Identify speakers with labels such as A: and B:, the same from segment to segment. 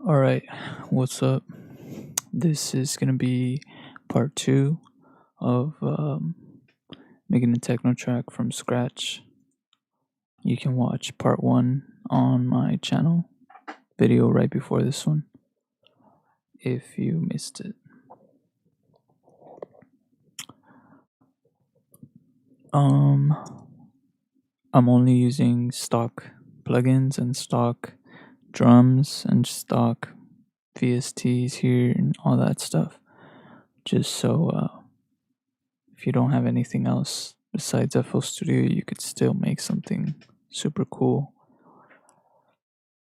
A: Alright, what's up? This is gonna be part 2 of making a techno track from scratch. You can watch part 1 on my channel video right before this one if you missed it. I'm only using stock plugins and stock drums and stock VSTs here and all that stuff, just so if you don't have anything else besides FL Studio, you could still make something super cool.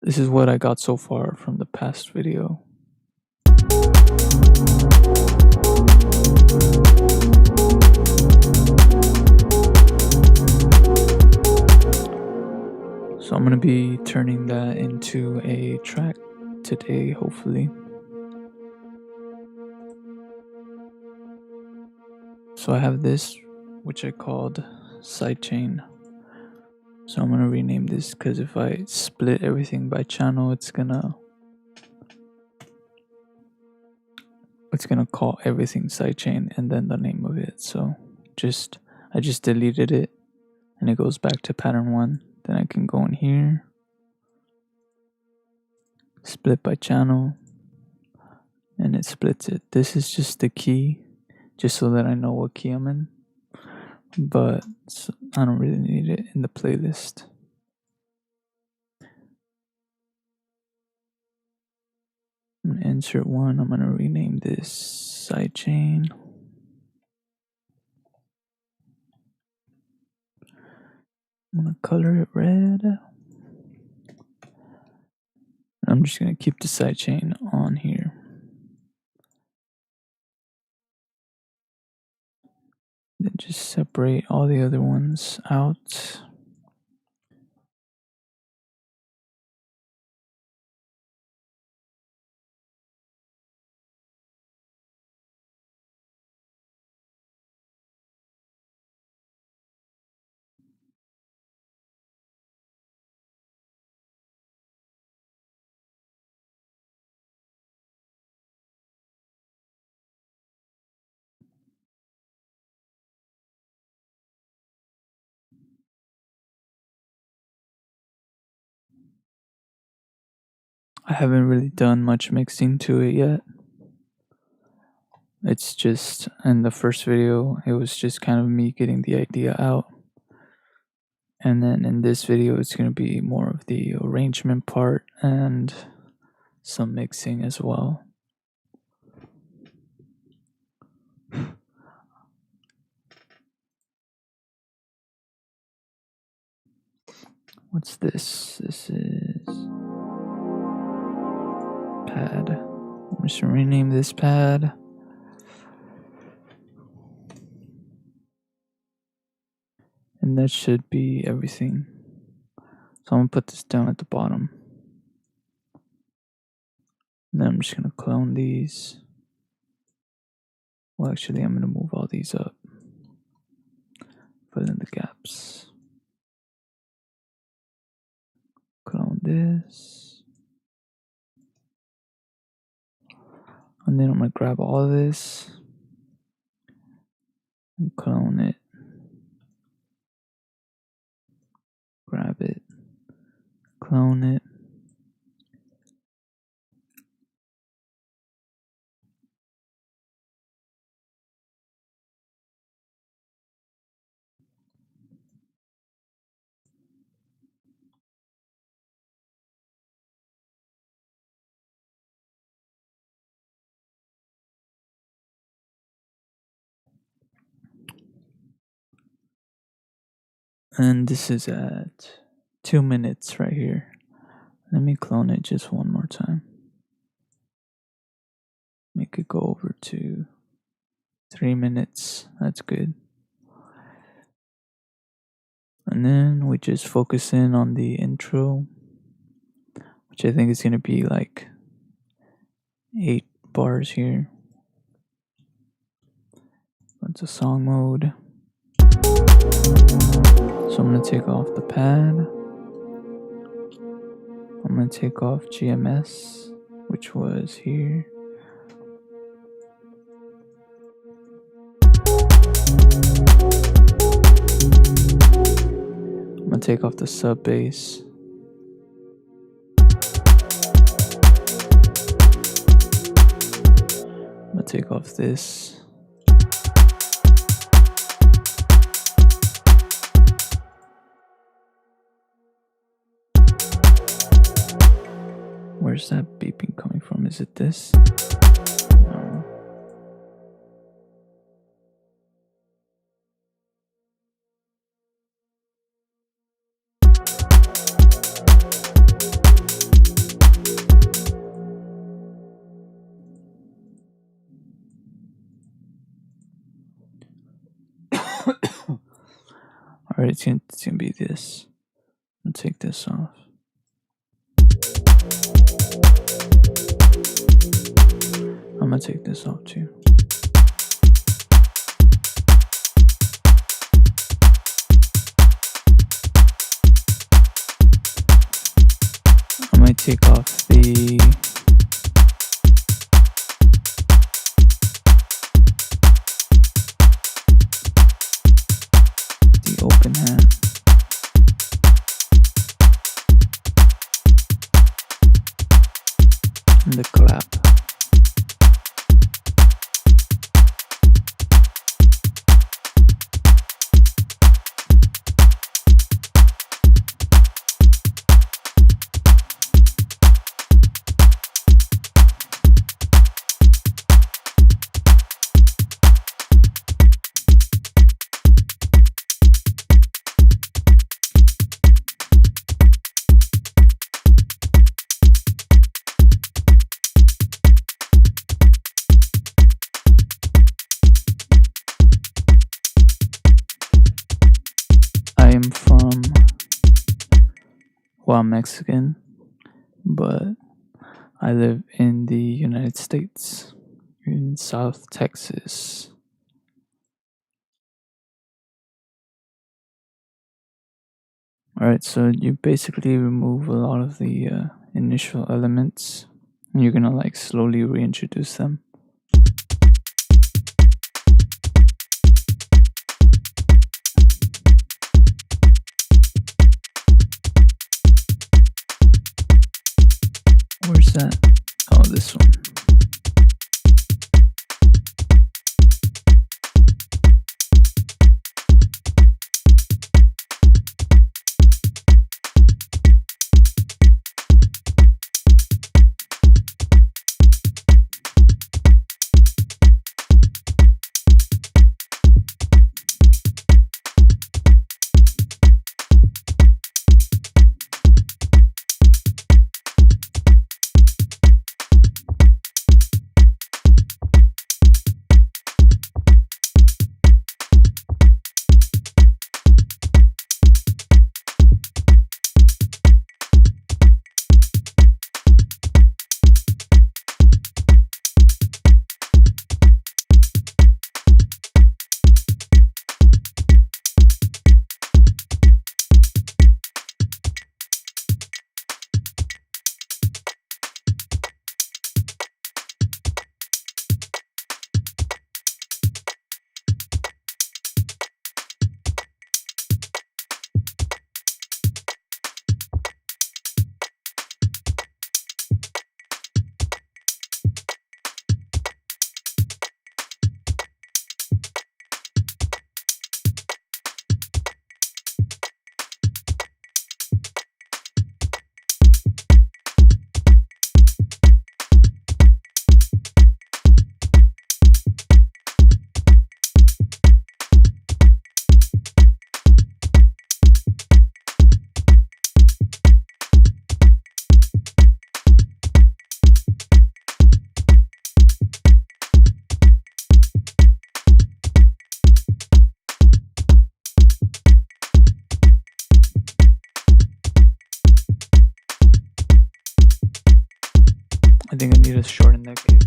A: This is what I got so far from the past video. So I'm gonna be turning that into a track today, hopefully. So I have this, which I called sidechain. So I'm gonna rename this because if I split everything by channel, it's gonna call everything sidechain and then the name of it. So I just deleted it and it goes back to pattern 1. Then I can go in here, split by channel, and it splits it. This is just the key, just so that I know what key I'm in, but I don't really need it in the playlist. I'm gonna insert one. I'm gonna rename this sidechain. I'm gonna color it red. I'm just gonna keep the sidechain on here. Then just separate all the other ones out. I haven't really done much mixing to it yet. It's just, in the first video, it was just kind of me getting the idea out. And then in this video, it's going to be more of the arrangement part and some mixing as well. What's this? This is pad. I'm just gonna rename this pad. And that should be everything. So I'm gonna put this down at the bottom. And then I'm just gonna clone these. Well, actually, I'm gonna move all these up. Fill in the gaps. Clone this. And then I'm gonna grab all of this and clone it. Grab it, clone it. And this is at 2 minutes right here. Let me clone it just one more time. Make it go over to 3 minutes. That's good. And then we just focus in on the intro, which I think is going to be like 8 bars here. That's a song mode. So I'm going to take off the pad. I'm going to take off GMS. which was here. I'm gonna take off the sub bass. I'm gonna take off this. Where's that beeping coming from? Is it this? No. Alright, it's gonna be this. I'm gonna take this off. I'm gonna take this off too. I might take off the open hand. And the clap. I'm Mexican, but I live in the United States, in South Texas. Alright, so you basically remove a lot of the initial elements, and you're gonna like slowly reintroduce them. Where's that? Oh, this one. I think I need to shorten that kick.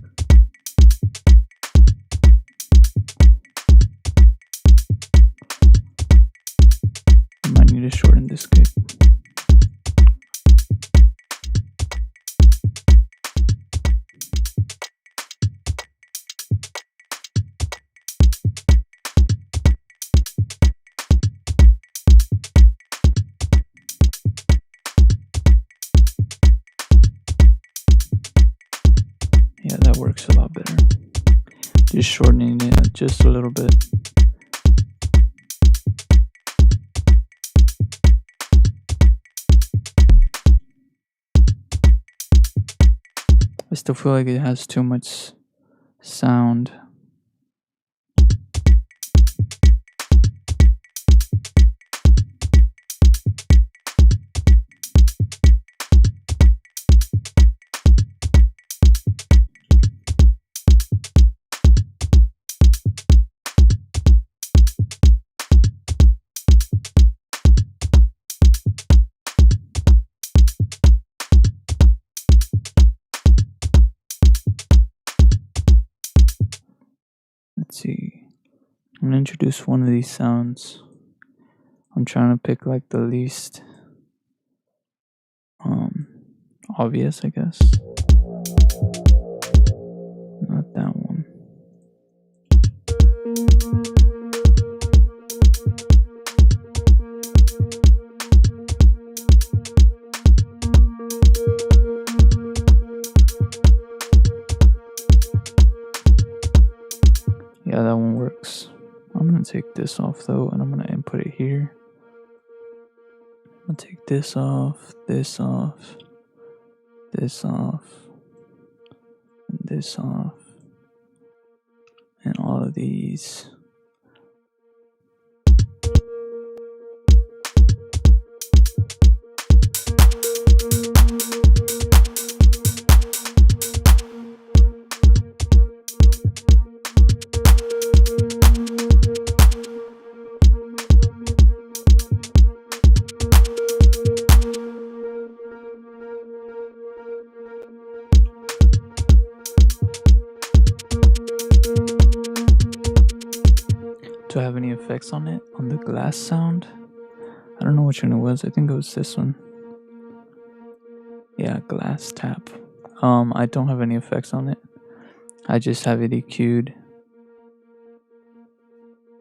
A: I might need to shorten this kick. works a lot better. Just shortening it just a little bit. I still feel like it has too much sound. Let's see. I'm gonna introduce one of these sounds. I'm trying to pick like the least obvious, I guess. Not that one. Yeah, that one works. I'm gonna take this off though, and I'm gonna input it here. I'll take this off, this off, this off, and this off, and all of these. Do I have any effects on it? On the glass sound? I don't know which one it was. I think it was this one. Yeah, glass tap. I don't have any effects on it. I just have it EQ'd.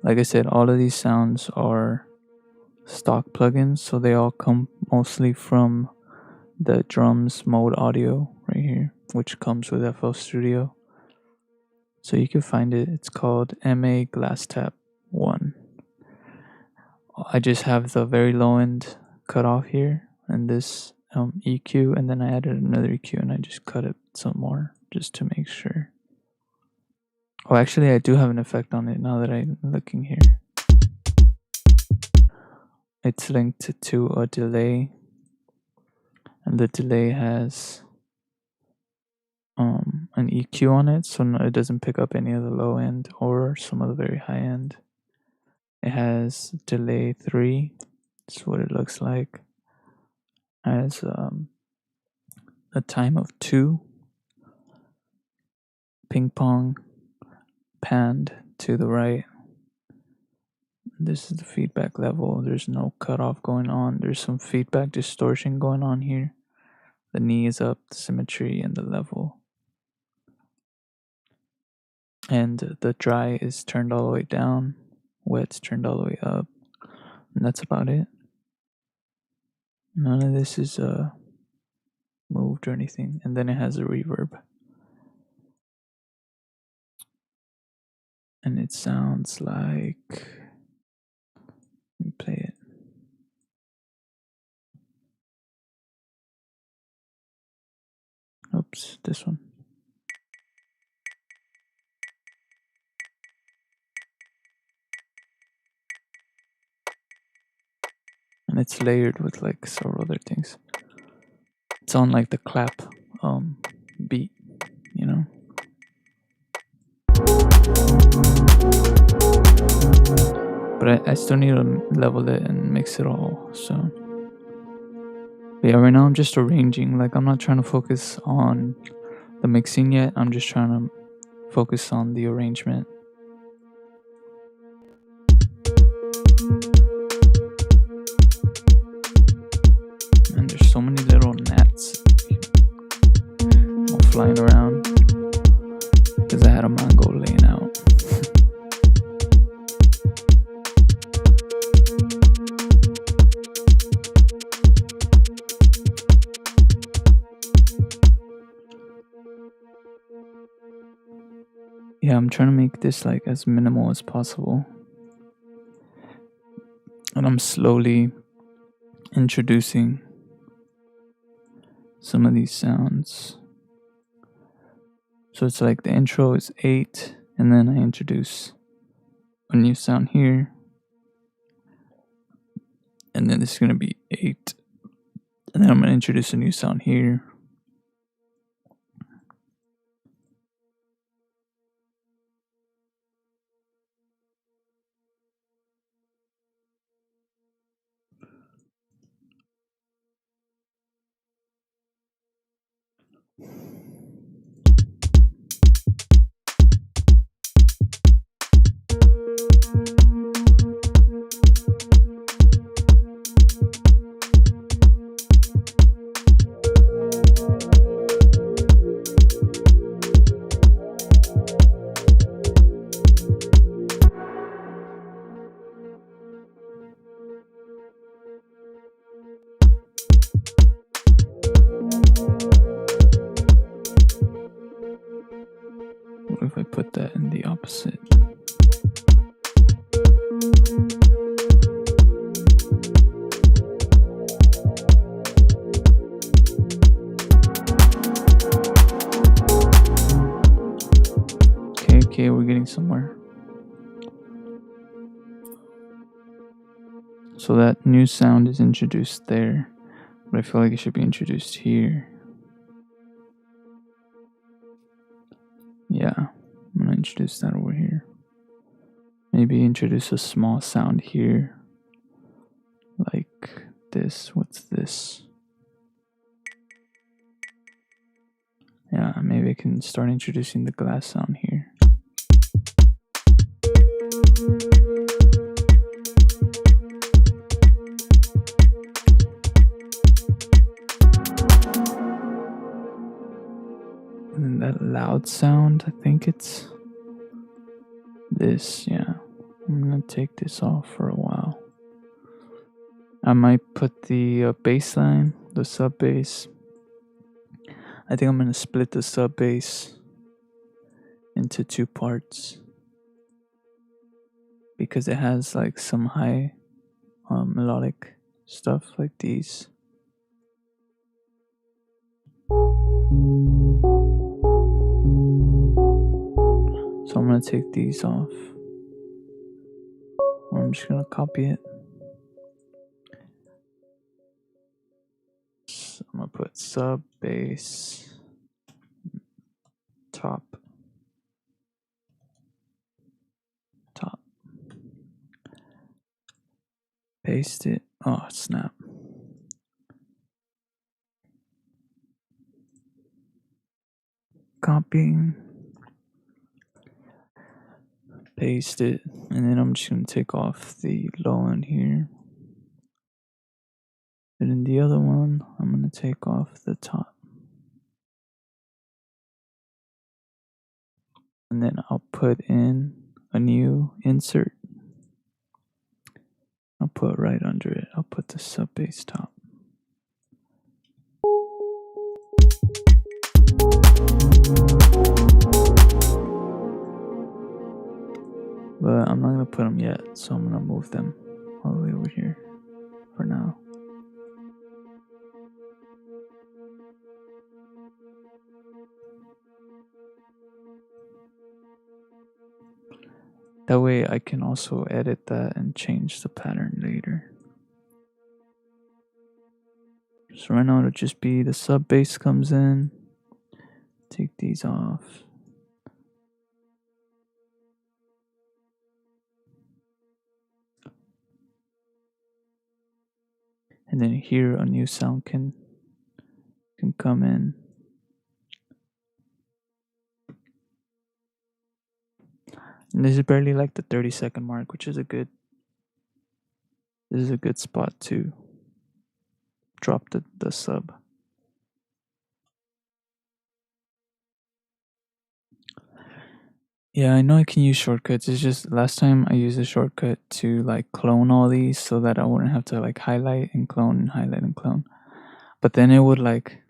A: Like I said, all of these sounds are stock plugins, so they all come mostly from the drums mode audio right here, which comes with FL Studio. So you can find it. It's called MA Glass Tap 1. I just have the very low end cut off here and this EQ, and then I added another EQ and I just cut it some more just to make sure. Oh, actually I do have an effect on it now that I'm looking here. It's linked to a delay, and the delay has an EQ on it, so it doesn't pick up any of the low end or some of the very high end. It has delay 3. That's what it looks like. It has a time of 2. Ping pong panned to the right. This is the feedback level. There's no cutoff going on. There's some feedback distortion going on here. The knee is up, the symmetry, and the level. And the dry is turned all the way down. Wet's turned all the way up. And that's about it. None of this is moved or anything. And then it has a reverb. And it sounds like... Let me play it. Oops, this one. And it's layered with like several other things. It's on like the clap beat, you know. But I still need to level it and mix it all. So but yeah, right now I'm just arranging. Like I'm not trying to focus on the mixing yet. I'm just trying to focus on the arrangement. And there's so many little gnats all flying around because I had a mango laying out. Yeah, I'm trying to make this like as minimal as possible. And I'm slowly introducing some of these sounds. So it's like the intro is 8, and then I introduce a new sound here, and then it's gonna be 8, and then I'm gonna introduce a new sound here. What if I put that in the opposite? Okay, we're getting somewhere. So that new sound is introduced there, but I feel like it should be introduced here. Yeah, I'm gonna introduce that over here. Maybe introduce a small sound here, like this. What's this? Yeah, maybe I can start introducing the glass sound here. And then that loud sound, I think it's this, yeah. I'm gonna take this off for a while. I might put the bass line, the sub bass. I think I'm gonna split the sub bass into 2 parts because it has like some high melodic stuff like these. So I'm gonna take these off, or I'm just gonna copy it. So I'm gonna put sub bass top. Paste it. Oh snap. Copying. Paste it, and then I'm just gonna take off the low end here. And in the other one, I'm gonna take off the top. And then I'll put in a new insert. I'll put right under it. I'll put the sub bass top. But I'm not gonna put them yet, so I'm gonna move them all the way over here for now. That way I can also edit that and change the pattern later. So right now it'll just be the sub bass comes in. Take these off. And then here a new sound can come in. And this is barely like the 30-second mark, which is this is a good spot to drop the sub. Yeah, I know I can use shortcuts. It's just last time I used a shortcut to like clone all these so that I wouldn't have to like highlight and clone and highlight and clone. But then it would like,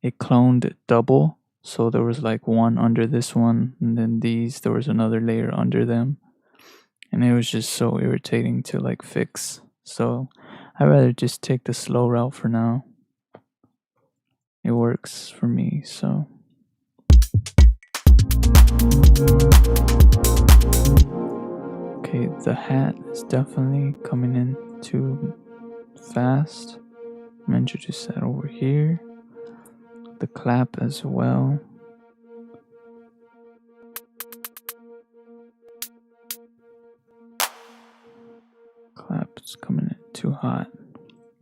A: it cloned double. So there was like one under this one, and then these, there was another layer under them. And it was just so irritating to like fix. So I'd rather just take the slow route for now. It works for me, so. Okay, the hat is definitely coming in too fast. I'm gonna introduce that over here. The clap as well. Clap is coming in too hot.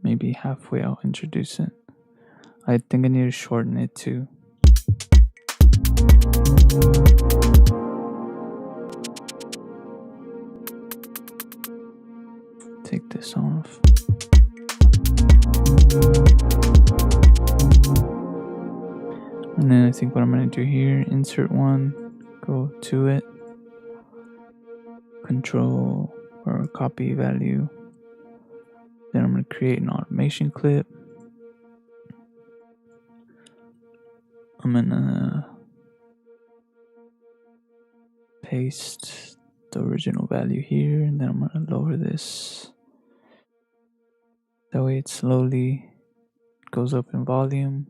A: Maybe halfway I'll introduce it. I think I need to shorten it too. Take this off. And then I think what I'm going to do here, insert one, go to it, control or copy value. Then I'm going to create an automation clip. I'm going to paste the original value here, and then I'm going to lower this. That way it slowly goes up in volume.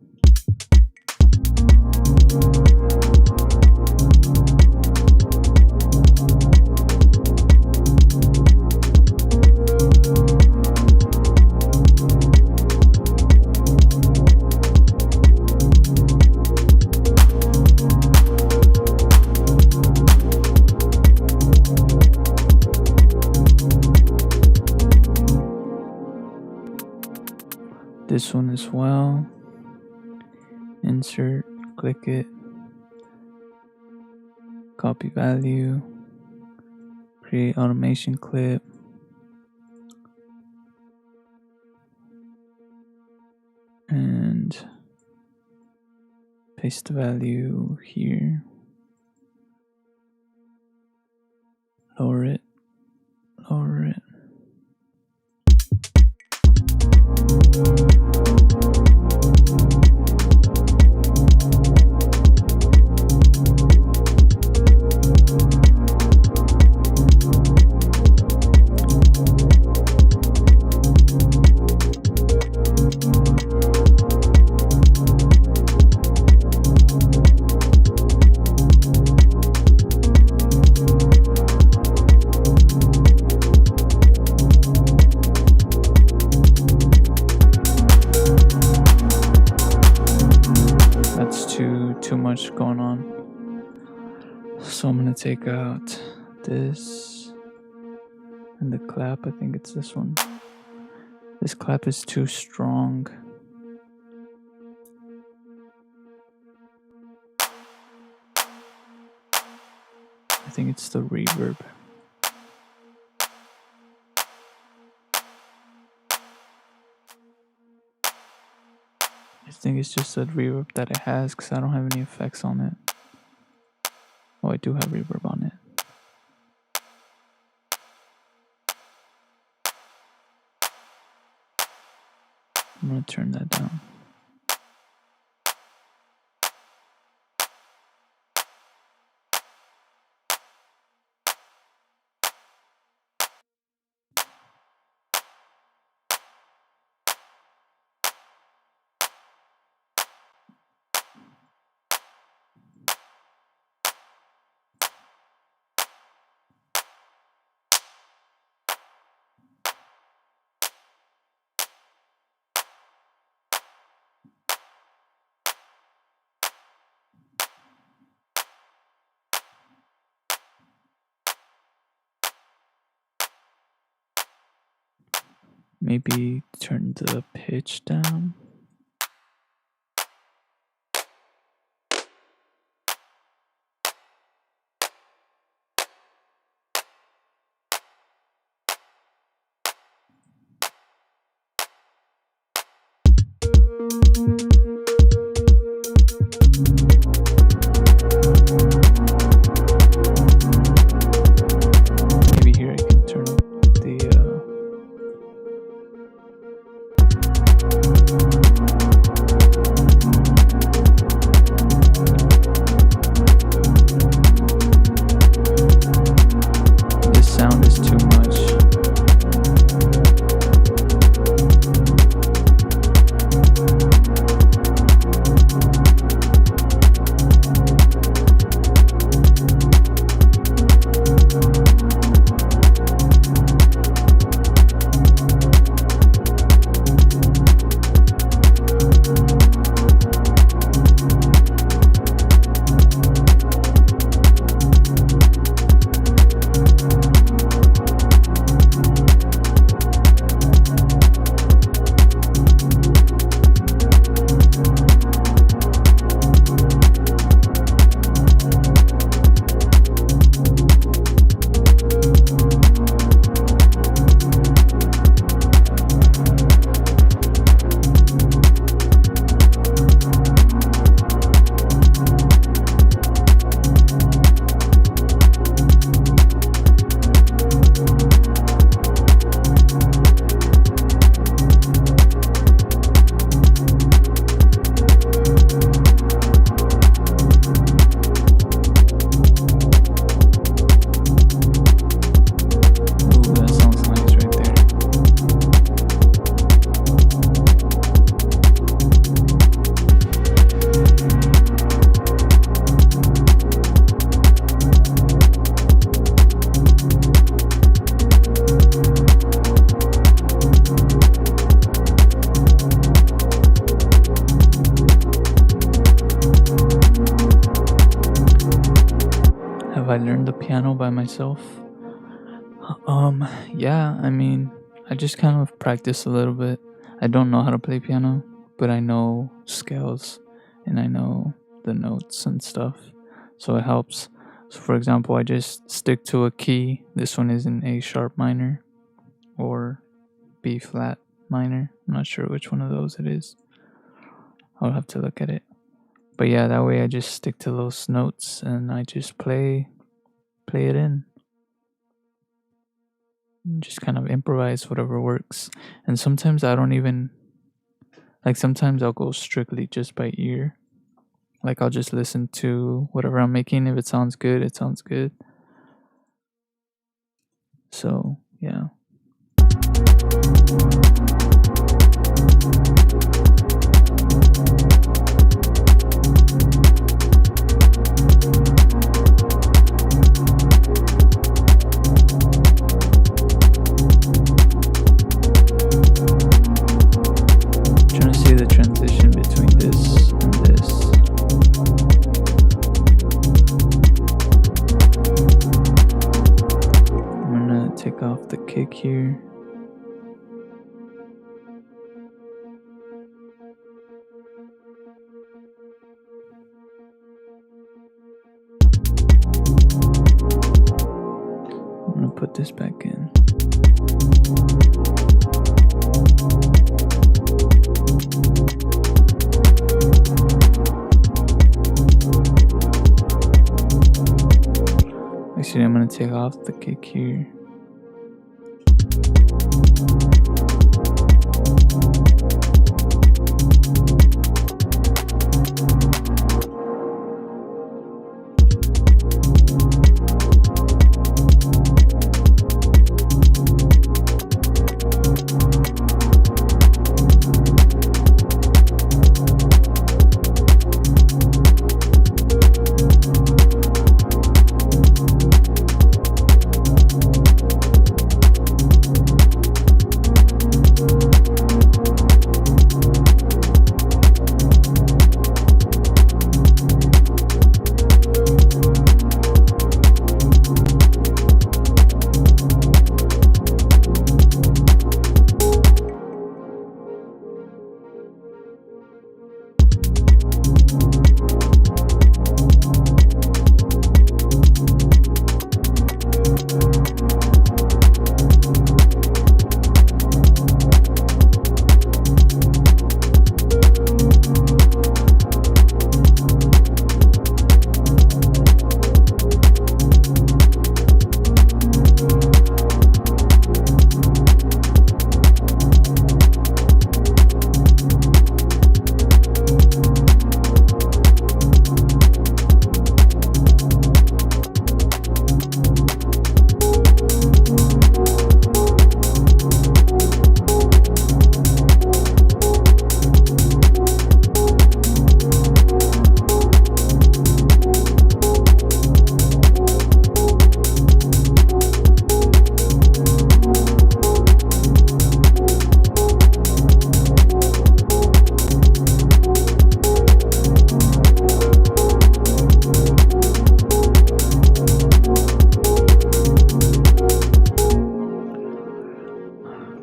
A: This one as well. Insert, click it, copy value, create automation clip, and paste the value here. Lower it, lower it. Too much going on, so I'm gonna take out this and the clap. I think it's this one. This clap is too strong. I think it's the reverb. I think it's just the reverb that it has, because I don't have any effects on it. Oh, I do have reverb on it. I'm gonna turn that down. Maybe turn the pitch down. Maybe here I can turn up the I learned the piano by myself? Yeah, I mean, I just kind of practice a little bit. I don't know how to play piano, but I know scales and I know the notes and stuff. So it helps. So for example, I just stick to a key. This one is in A sharp minor or B flat minor. I'm not sure which one of those it is. I'll have to look at it. But yeah, that way I just stick to those notes and I just play it in. Just kind of improvise whatever works. And sometimes I don't even like sometimes I'll go strictly just by ear. Like I'll just listen to whatever I'm making. If it sounds good, it sounds good. So yeah. Trying to see the transition between this and this. I'm gonna take off the kick here. I'm gonna put this back in. Actually, I'm gonna take off the kick here.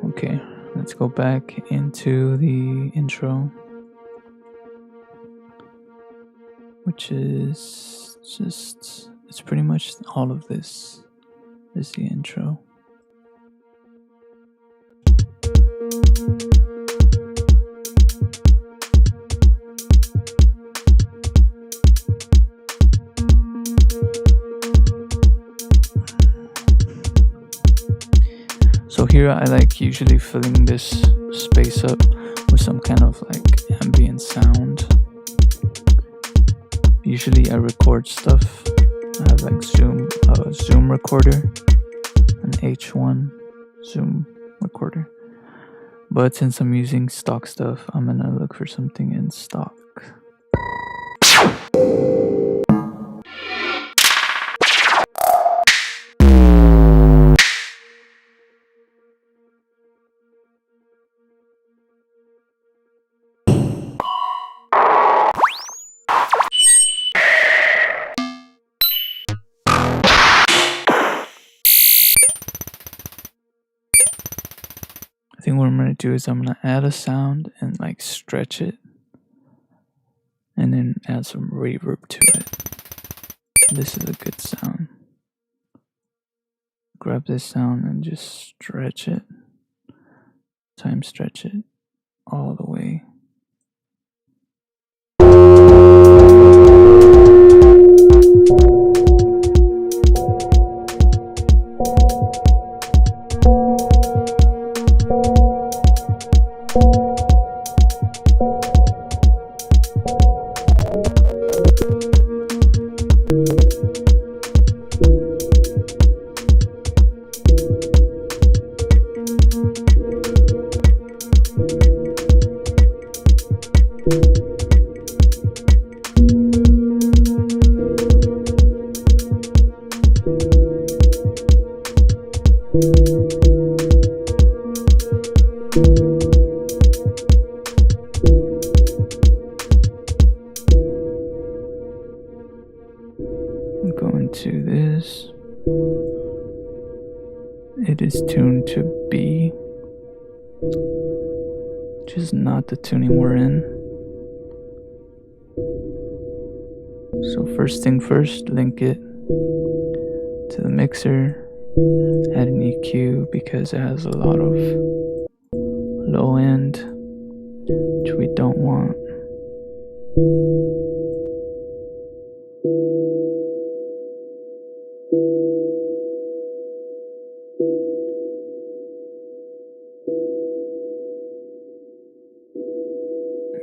A: Okay, let's go back into the intro, which is just, it's pretty much all of this is the intro. So here I like usually filling this space up with some kind of like ambient sound. Usually I record stuff. I have like Zoom recorder, an H1 Zoom recorder. But since I'm using stock stuff, I'm gonna look for something in stock. I'm gonna do is I'm gonna add a sound and like stretch it, and then add some reverb to it. This is a good sound. Grab this sound and just stretch it, time stretch it all the way. Going to this. It is tuned to B, which is not the tuning we're in. So first thing first, link it to the mixer, add an EQ because it has a lot of low end, which we don't want.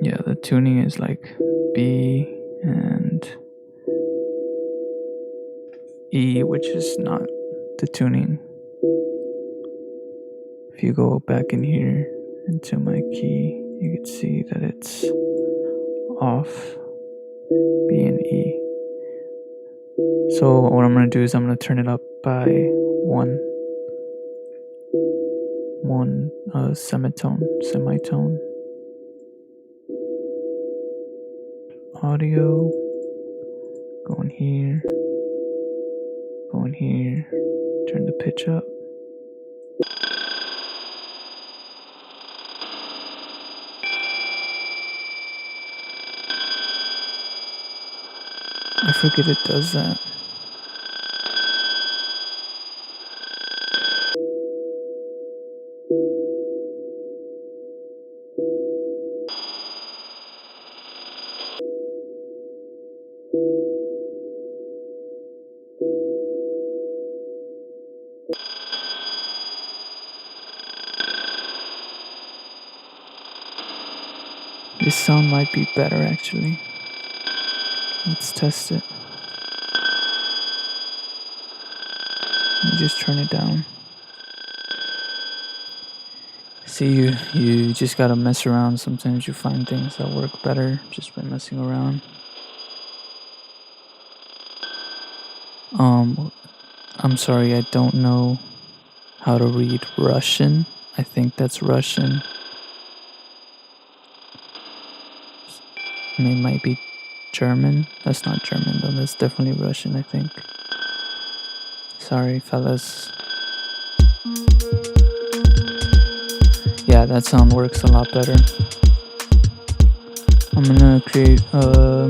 A: Yeah, the tuning is like B and E, which is not the tuning. If you go back in here into my key, you can see that it's off B and E. So what I'm going to do is I'm going to turn it up by one semitone. Audio, go in here, turn the pitch up. I forget it does that. This sound might be better actually. Let's test it. Let me just turn it down. See, you just gotta mess around. Sometimes you find things that work better just by messing around. I'm sorry, I don't know how to read Russian. I think that's Russian. It might be German. That's not German though, that's definitely Russian, I think. Sorry, fellas. Yeah, that sound works a lot better. I'm gonna create a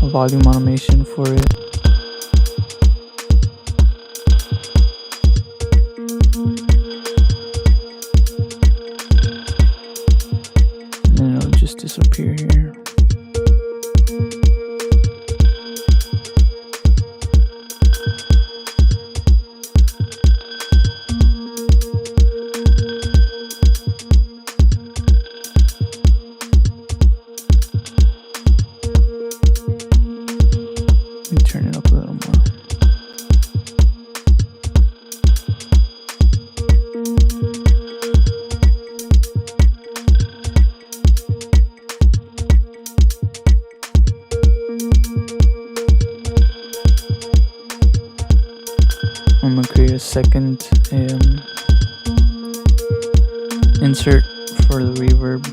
A: volume automation for it. And then it'll just disappear here. Turn it up a little more. I'm gonna create a second insert for the reverb.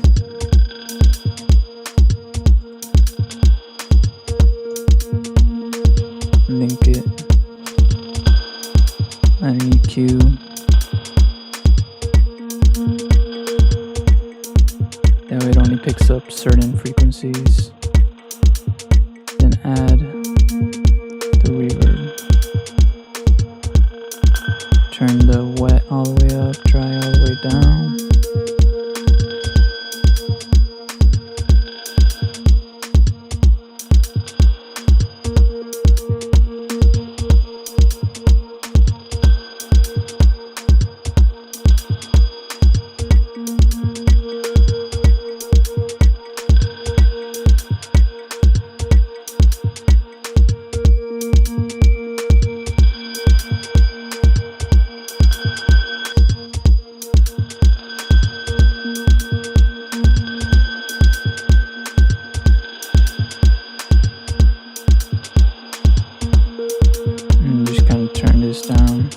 A: Link it, add an EQ, picks up certain frequencies. Then add the reverb. Turn the wet all the way up, dry all the way down. Down,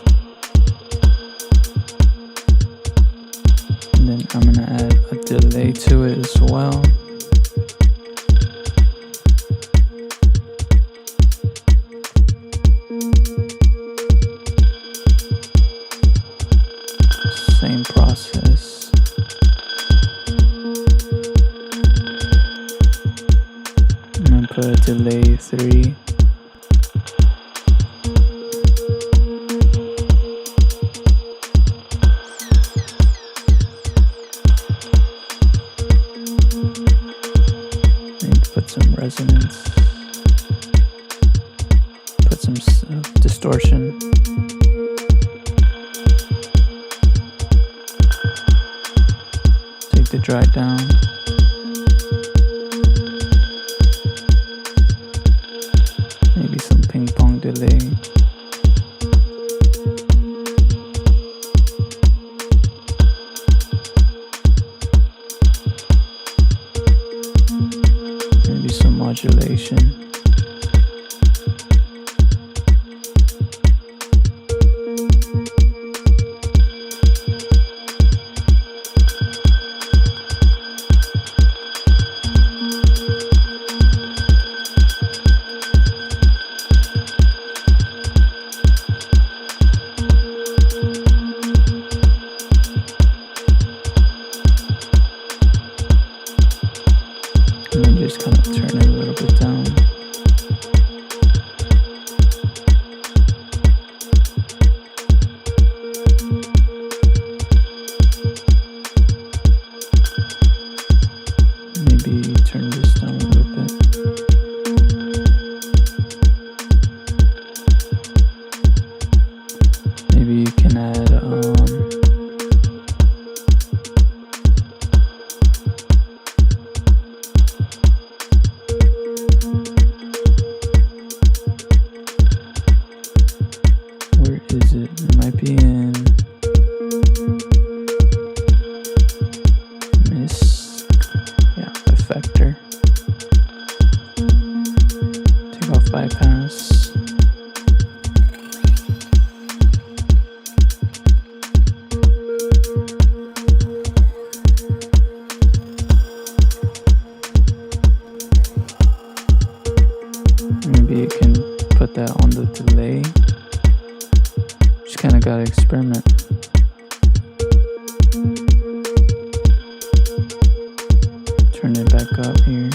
A: and then I'm gonna add a delay to it as well. Same process. I'm gonna put a delay 3. Put some resonance, put some distortion. Take the dry down. Maybe some ping pong delay. Some modulation. And then just kind of turn it a little bit down. Maybe turn this down a little bit. Maybe you can add where is it? It might be in effector. Take off bypass. Maybe you can put that on the delay. Just kind of gotta experiment. Turn it back up here.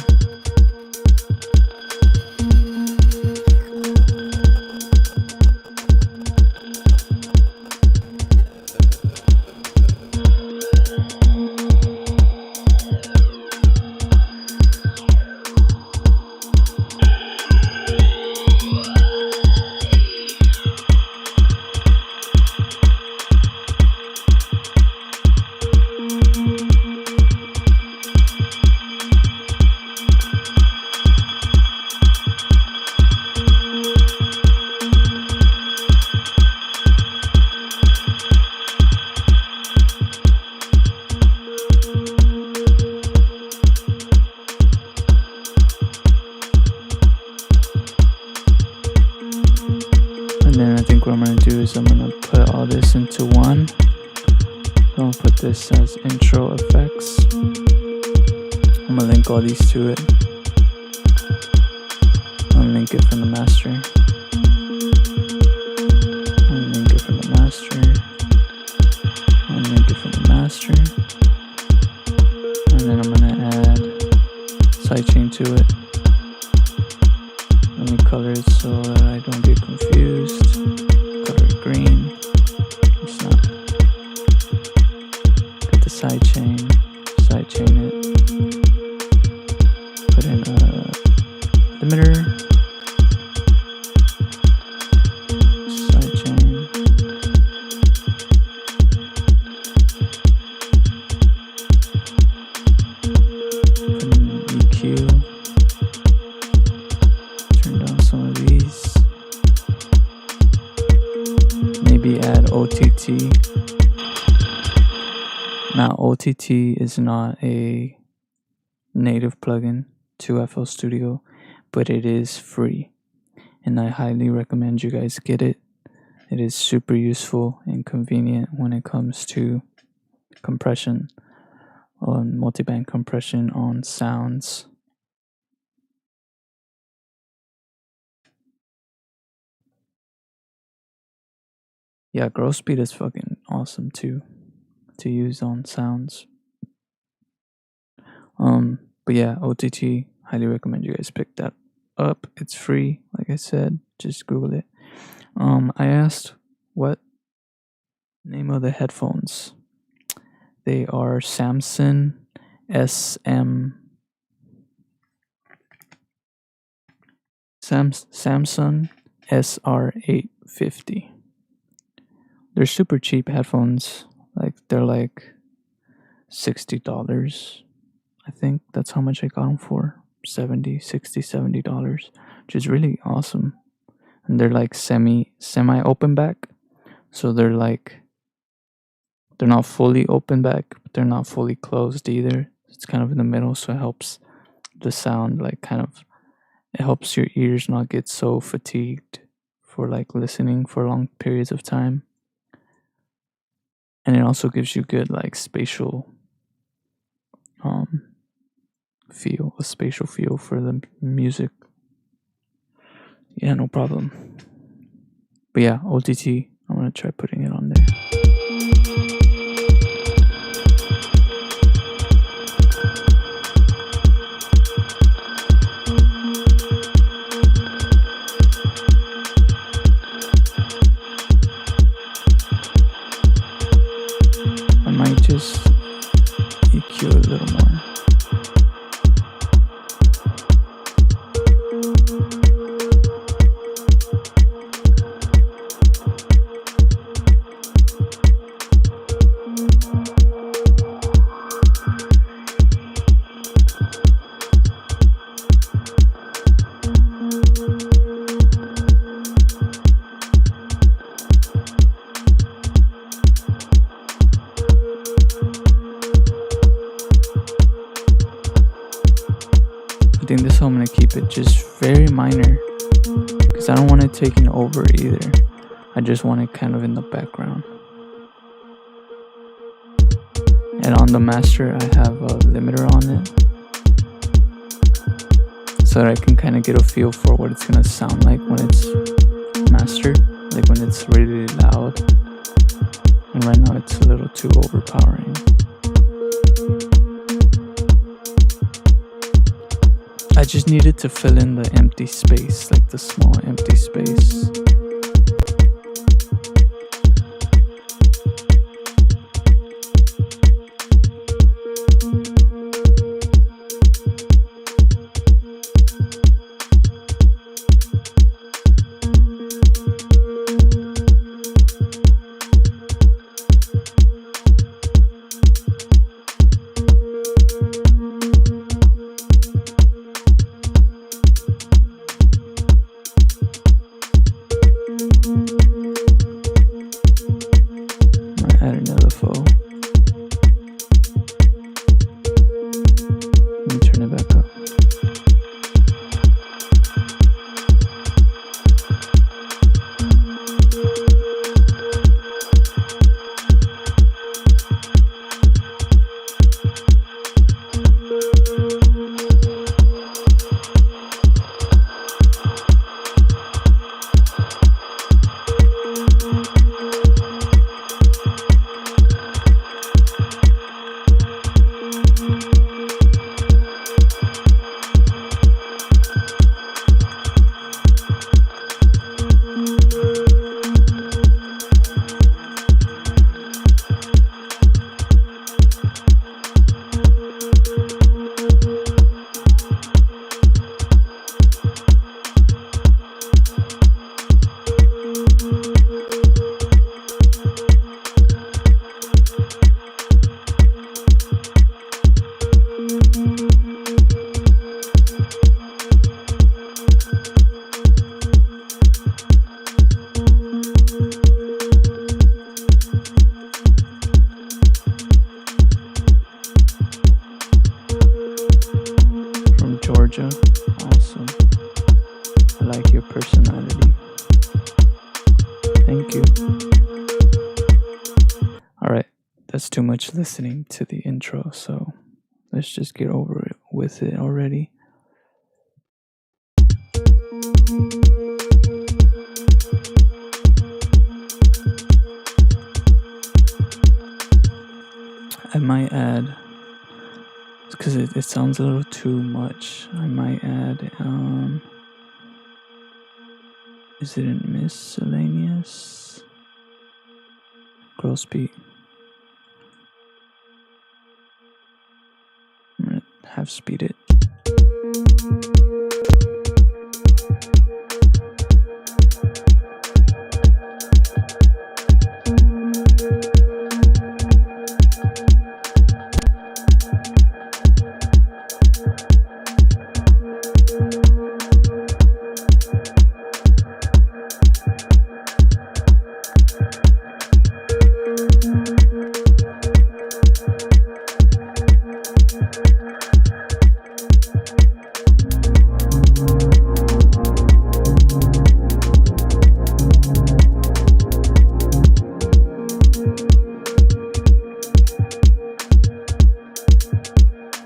A: And then I think what I'm going to do is I'm going to put all this into one. I'm going to put this as intro effects. I'm going to link all these to it. I'm going to link it from the master. I'm going to link it from the master. I'm going to link it from the master. And then I'm going to add sidechain to it. Let me color it so that I don't get confused. Color it green. It's not. Get the sidechain it. Put in a limiter. Sidechain. Put in EQ. Turn down some of these. Maybe add OTT. Now, OTT is not a native plugin to FL Studio, but it is free, and I highly recommend you guys get it. It is super useful and convenient when it comes to compression, on multiband compression on sounds. Yeah, growth speed is fucking awesome too to use on sounds. But yeah, OTT, highly recommend you guys pick that up. It's free, like I said, just Google it. I asked what name of the headphones. They are Samsung Samsung SR850. They're super cheap headphones. Like they're like $60. I think that's how much I got them for. $70, which is really awesome. And they're like semi open back. So they're not fully open back, but they're not fully closed either. It's kind of in the middle, so it helps the sound it helps your ears not get so fatigued for like listening for long periods of time. And it also gives you good like spatial feel for the music. Yeah, no problem. But yeah, OTT, I'm gonna try putting it on there. I might just EQ a little more. I think this is how I'm gonna keep it, just very minor, because I don't want it taking over either. I just want it kind of in the background. And on the master, I have a limiter on it, so that I can kind of get a feel for what it's gonna sound like when it's mastered, like when it's really loud. And right now it's a little too overpowering. I just needed to fill in the empty space, like the small empty space. Georgia. Awesome. I like your personality. Thank you. Alright, that's too much listening to the intro, so let's just get over it with it already. I might add, because it sounds a little too much, I might add, is it in miscellaneous? Gross beat. I'm gonna half speed it.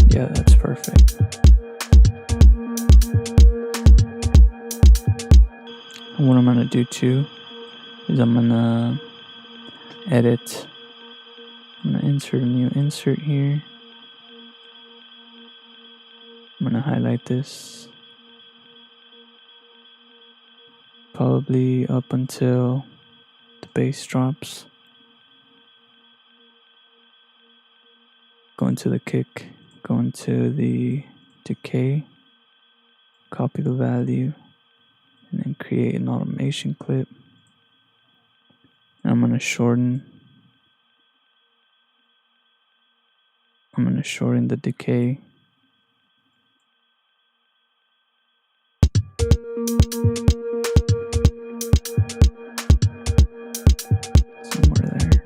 A: Yeah, that's perfect. And what I'm gonna do too is I'm gonna edit. I'm gonna insert a new insert here. I'm gonna highlight this. Probably up until the bass drops. Go into the kick, go into the decay, copy the value, and then create an automation clip. And I'm gonna shorten the decay. Somewhere there.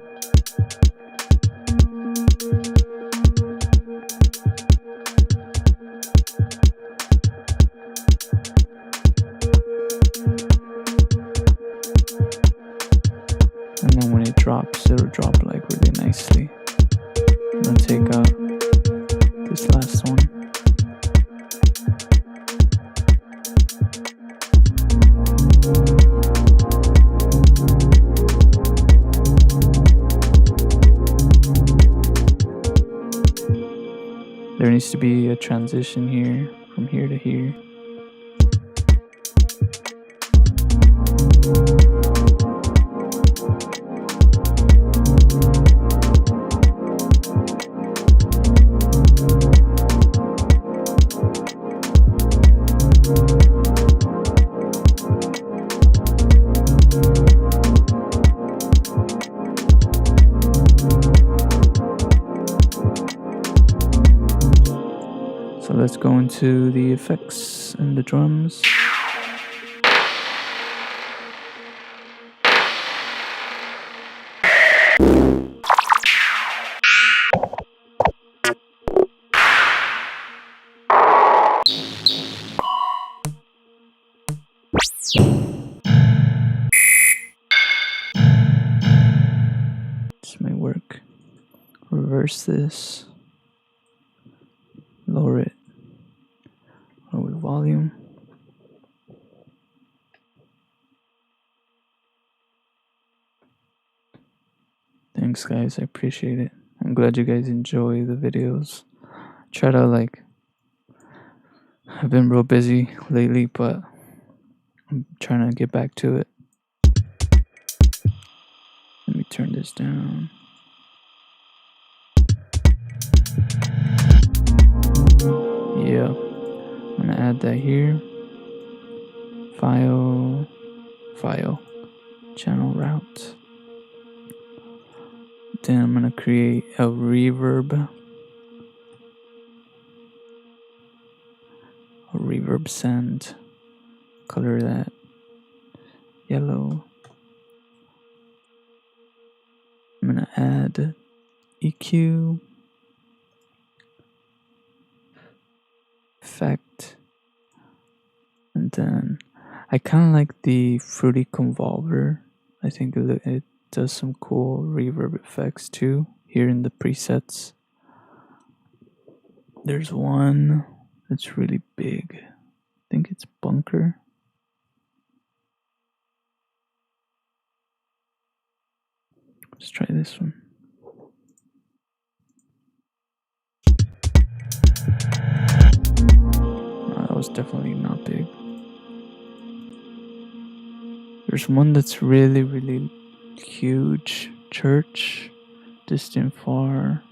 A: And then when it drops, it'll drop like really nicely. I'm gonna take out this last one. There needs to be a transition here, from here to here. So let's go into the effects and the drums. This may work. Reverse this. Lower it. Lower the volume. Thanks guys, I appreciate it. I'm glad you guys enjoy the videos. Try to I've been real busy lately, but I'm trying to get back to it. Let me turn this down. Yeah, I'm gonna add that here. File, channel route. Then I'm gonna create a reverb. A reverb send. Color that yellow. I'm gonna add EQ. effect. And then I kind of like the Fruity Convolver. I think it does some cool reverb effects too here in the presets. There's one that's really big. I think it's Bunker. Let's try this one. No, that was definitely not big. There's one that's really, really huge. Church, distant far.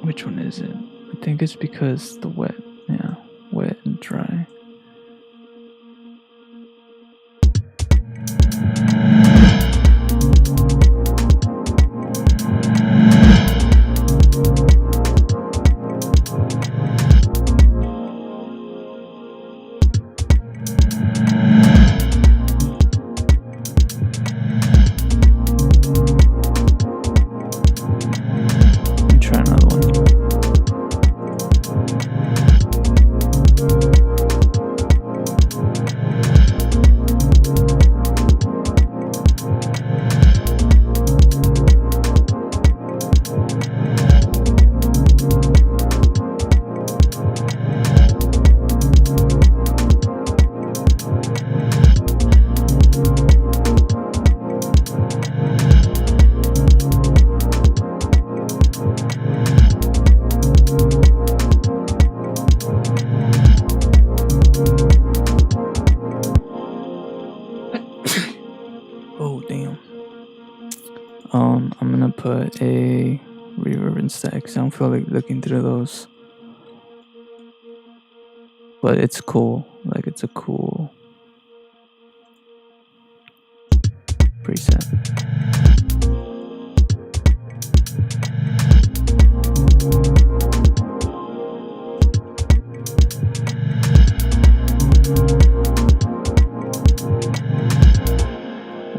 A: Which one is it? I think it's because the wet, yeah, wet and dry. Oh damn. I'm gonna put a reverb instead because I don't feel like looking through those. But it's cool. Like it's a cool preset.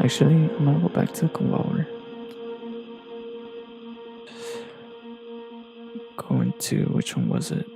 A: Actually, I'm gonna go back to the convolver. Go into, which one was it?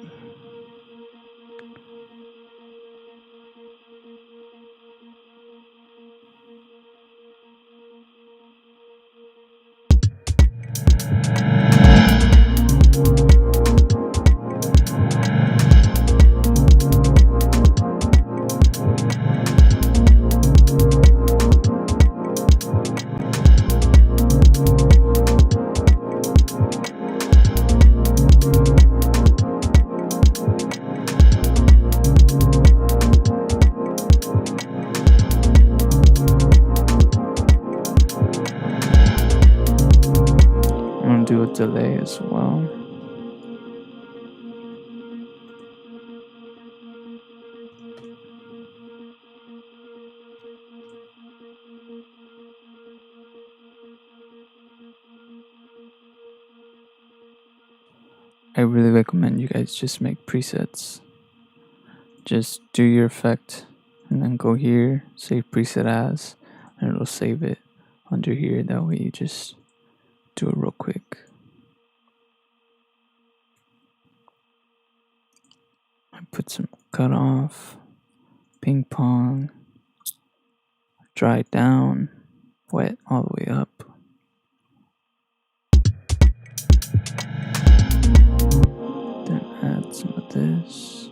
A: Do a delay as well. I really recommend you guys just make presets. Just do your effect and then go here, save preset as, and it'll save it under here. That way you just do it real quick. I put some cutoff, ping pong, dry down, wet all the way up. Then add some of this.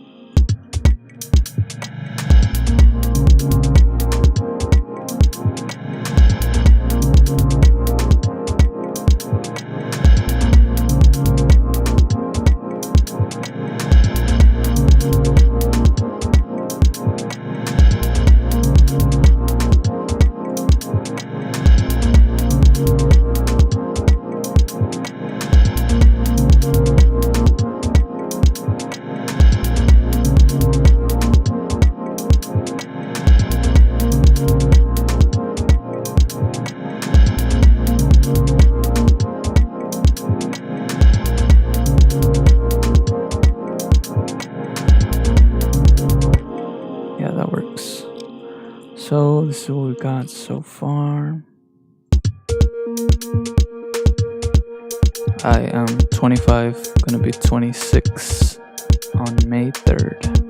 A: So this is what we got so far. I am 25, gonna be 26 on May 3rd.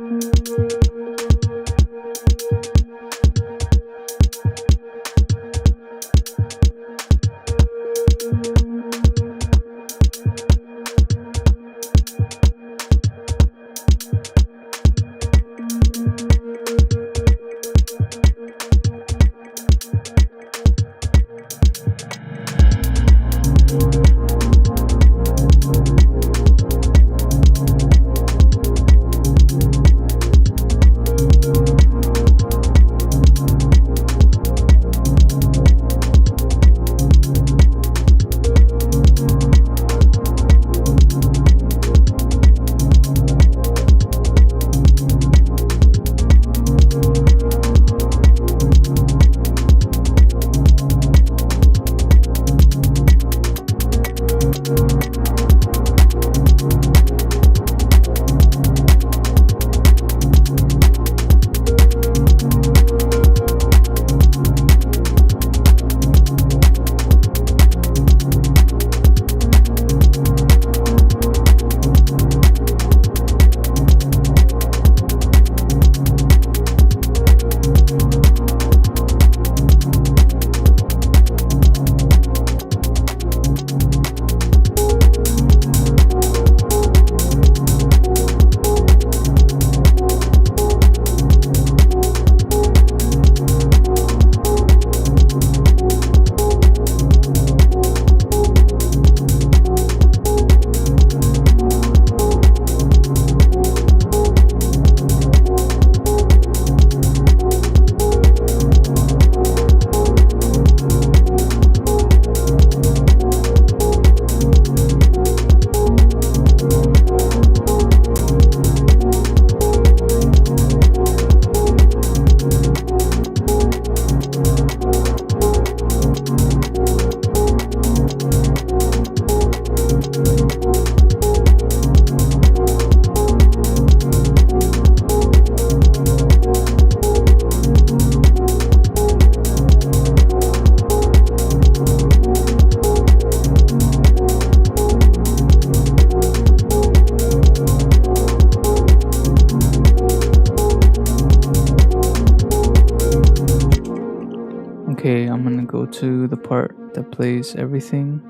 A: Okay, I'm gonna go to the part that plays everything.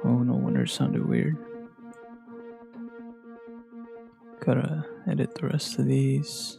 A: Oh, no wonder it sounded weird. Gotta edit the rest of these.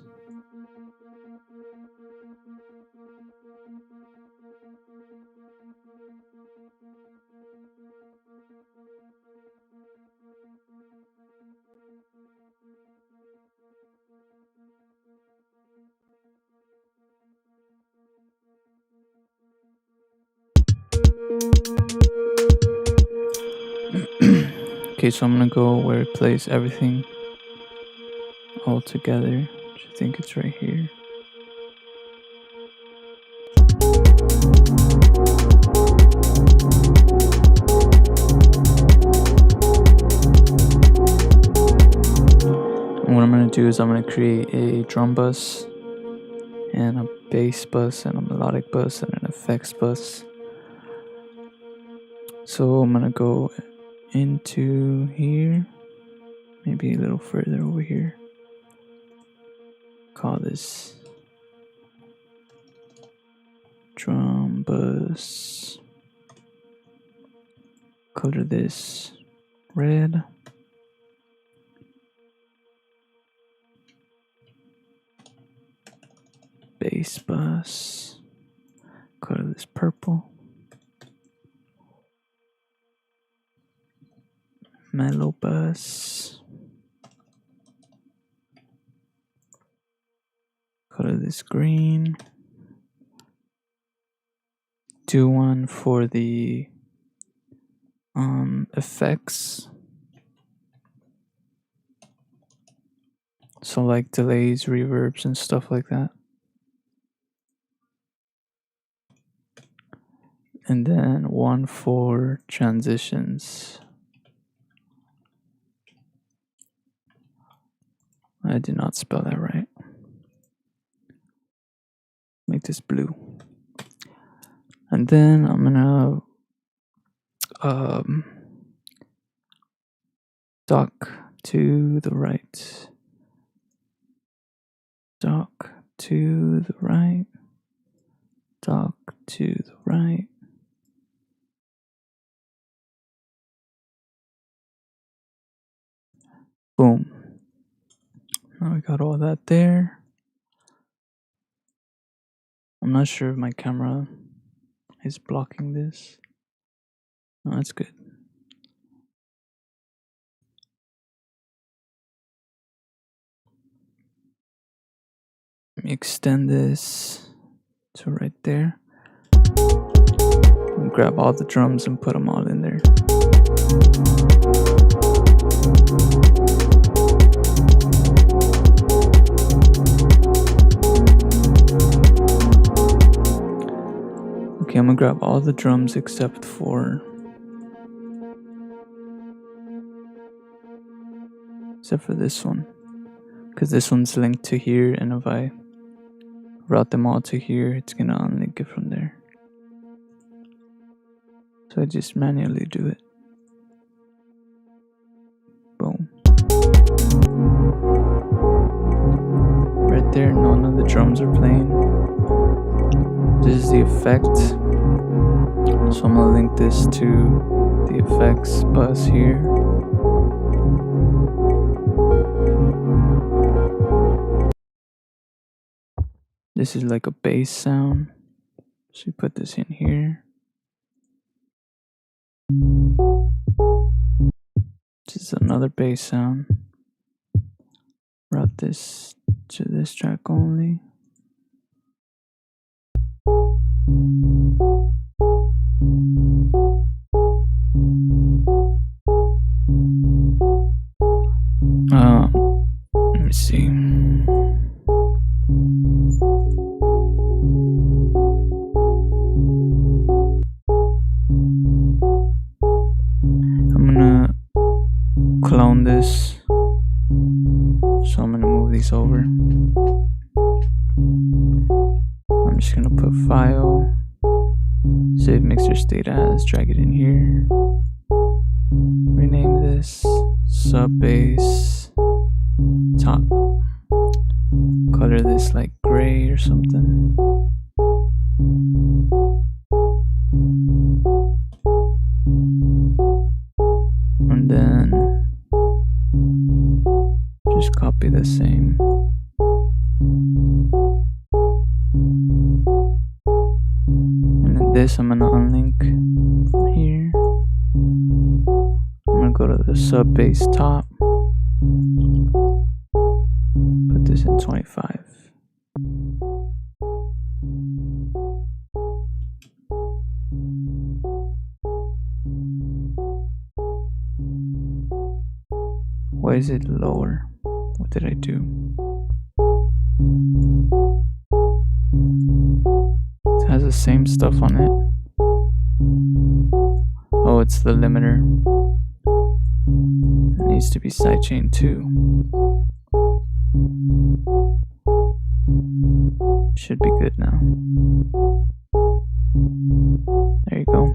A: Okay, so I'm gonna go where it plays everything all together. I think it's right here. And what I'm gonna do is I'm gonna create a drum bus and a bass bus and a melodic bus and an effects bus. So I'm gonna go into here, maybe a little further over here. Call this drum bus. Color this red. Bass bus. Color this purple. Mellow bus. Color this green. Do one for the effects. So like delays, reverbs, and stuff like that. And then one for transitions. I did not spell that right. Let me make this blue. And then I'm gonna duck to the right. Duck to the right. Duck to the right. Boom. Now we got all that there. I'm not sure if my camera is blocking this. No, that's good. Let me extend this to right there. And grab all the drums and put them all in there. Okay, I'm gonna grab all the drums except for this one, because this one's linked to here, and if I route them all to here, it's gonna unlink it from there. So I just manually do it. Boom. Right there, none of the drums are playing. This is the effect. So I'm gonna link this to the effects bus here. This is like a bass sound. So you put this in here. This is another bass sound. Route this to this track only. Let me see. I'm gonna clone this. So I'm gonna move these over. I'm just gonna put file, save mixer state as, drag it in here. Rename this sub bass top. Color this like gray or something. And then just copy the same. And then this I'm gonna unlink from here. I'm gonna go to the sub bass top. Put this in 25. Why is it lower? What did I do? It has the same stuff on it. Oh, it's the limiter. It needs to be sidechain too. Should be good now. There you go.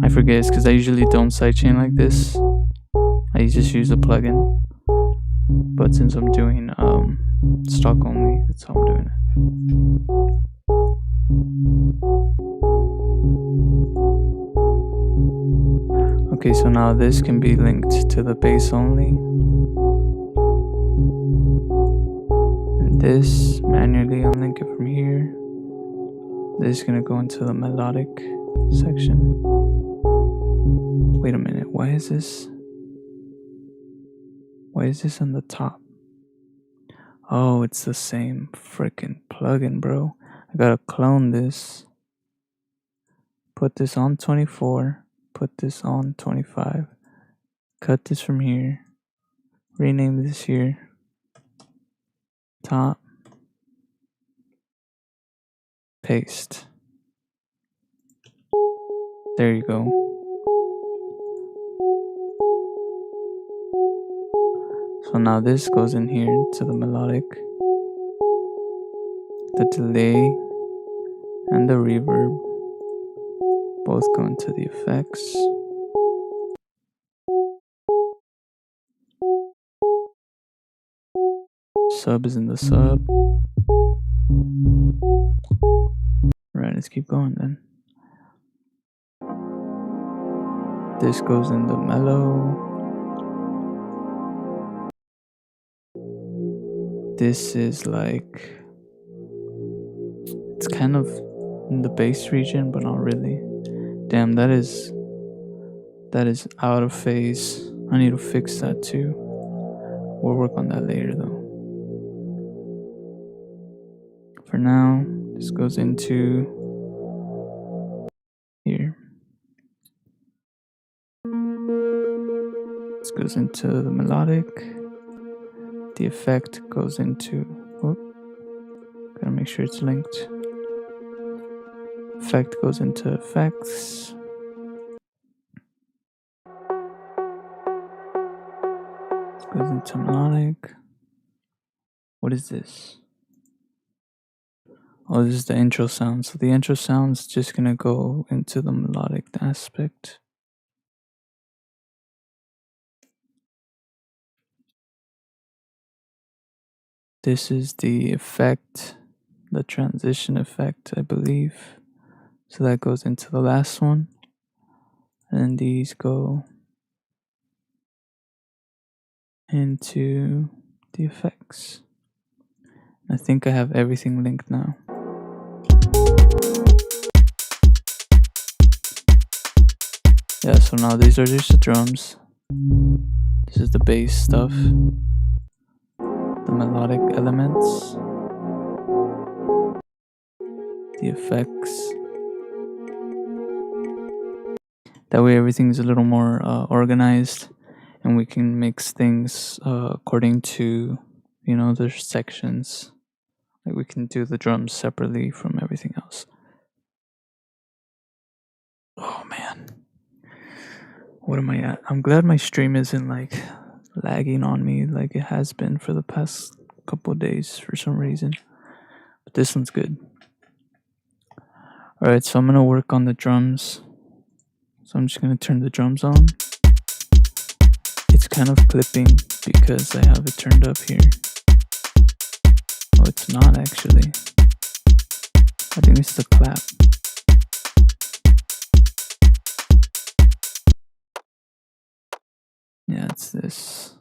A: I forget, it's because I usually don't sidechain like this. I just use a plugin. But since I'm doing stock only, that's how I'm doing it. Okay, so now this can be linked to the bass only. And this, manually unlink it from here. This is gonna go into the melodic section. Wait a minute, why is this on the top? Oh, it's the same freaking plugin, bro. I gotta clone this. Put this on 24. Put this on 25. Cut this from here. Rename this here. Top. Paste. There you go. So now this goes in here to the melodic, the delay, and the reverb both go into the effects. Sub is in the sub. Right, let's keep going then. This goes in the mellow. This is like, it's kind of in the bass region, but not really. Damn, that is out of phase. I need to fix that too. We'll work on that later though. For now, this goes into here. This goes into the melodic. The effect goes into, gotta make sure it's linked. Effect goes into effects. This goes into melodic. What is this? Oh, this is the intro sound. So the intro sound's just gonna go into the melodic aspect. This is the effect, the transition effect, I believe. So that goes into the last one. And these go into the effects. I think I have everything linked now. Yeah, so now these are just the drums. This is the bass stuff. The melodic elements. The effects. That way everything's a little more organized and we can mix things according to, their sections. Like we can do the drums separately from everything else. Oh man. What am I at? I'm glad my stream isn't like lagging on me like it has been for the past couple of days for some reason. But this one's good. Alright, so I'm gonna work on the drums. So I'm just gonna turn the drums on. It's kind of clipping because I have it turned up here. Oh, it's not actually. I think it's the clap. Yeah, it's this.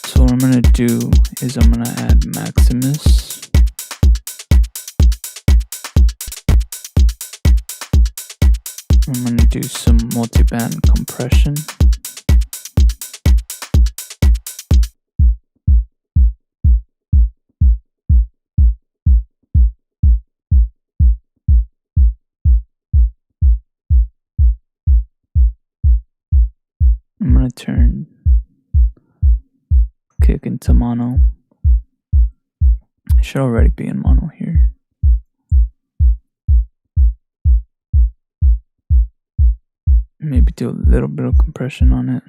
A: So what I'm gonna do is I'm gonna add Maximus. I'm gonna do some multiband compression. I'm gonna turn kick into mono. I should already be in mono here. Maybe do a little bit of compression on it.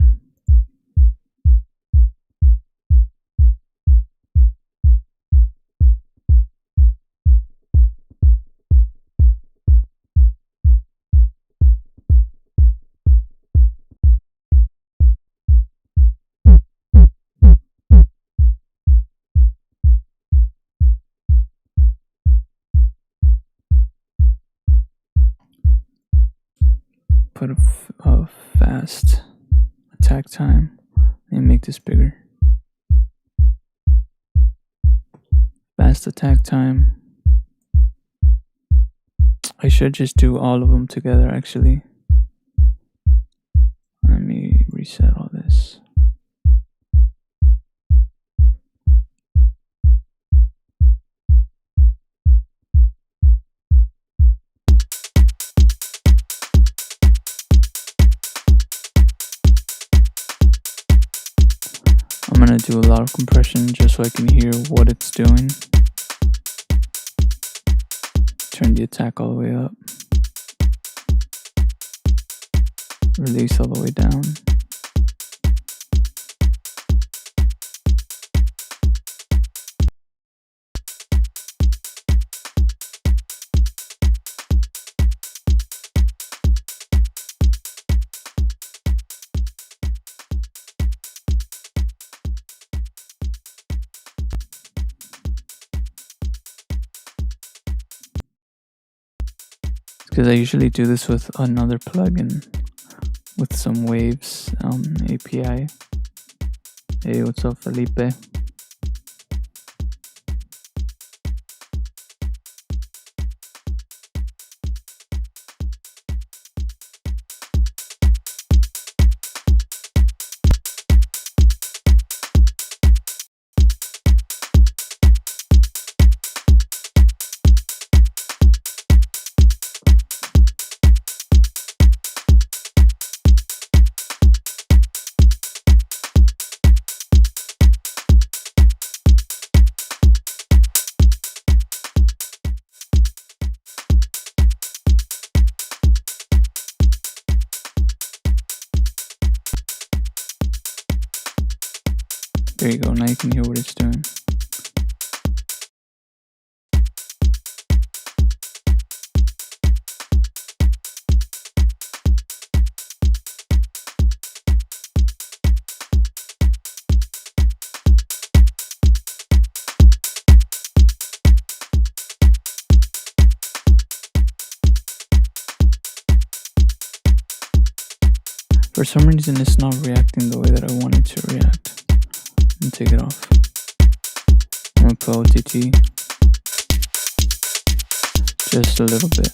A: Put a fast attack time and make this bigger. Fast attack time. I should just do all of them together actually. Let me reset all this. gonna do a lot of compression just so I can hear what it's doing. Turn the attack all the way up. Release all the way down. Because I usually do this with another plugin with some Waves API. Hey, what's up, Felipe? There you go, now you can hear what it's doing. For some reason it's not reacting the way that I want it to react. And take it off. I'm gonna put OTT just a little bit.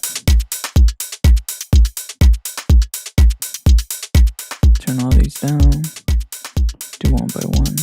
A: Turn all these down. Do one by one.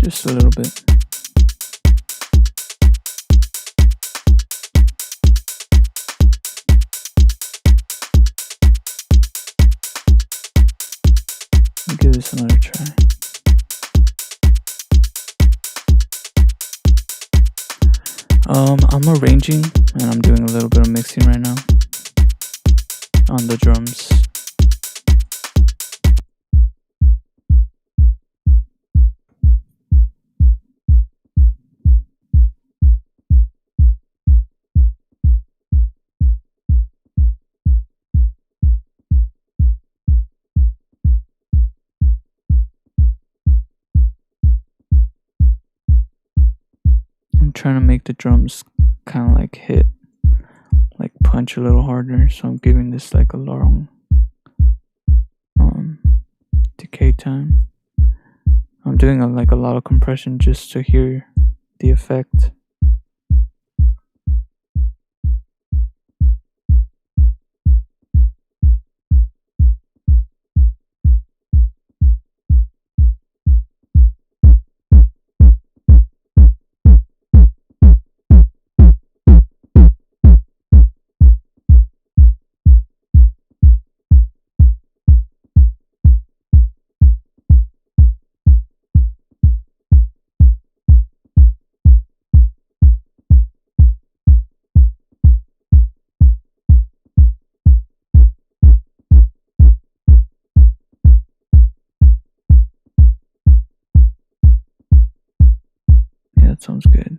A: Just a little bit. Give this another try. I'm arranging and I'm doing a little bit of mixing right now on the drums. I'm trying to make the drums kind of like hit, like punch a little harder, so I'm giving this like a long decay time. I'm doing like a lot of compression just to hear the effect. Yeah, that sounds good.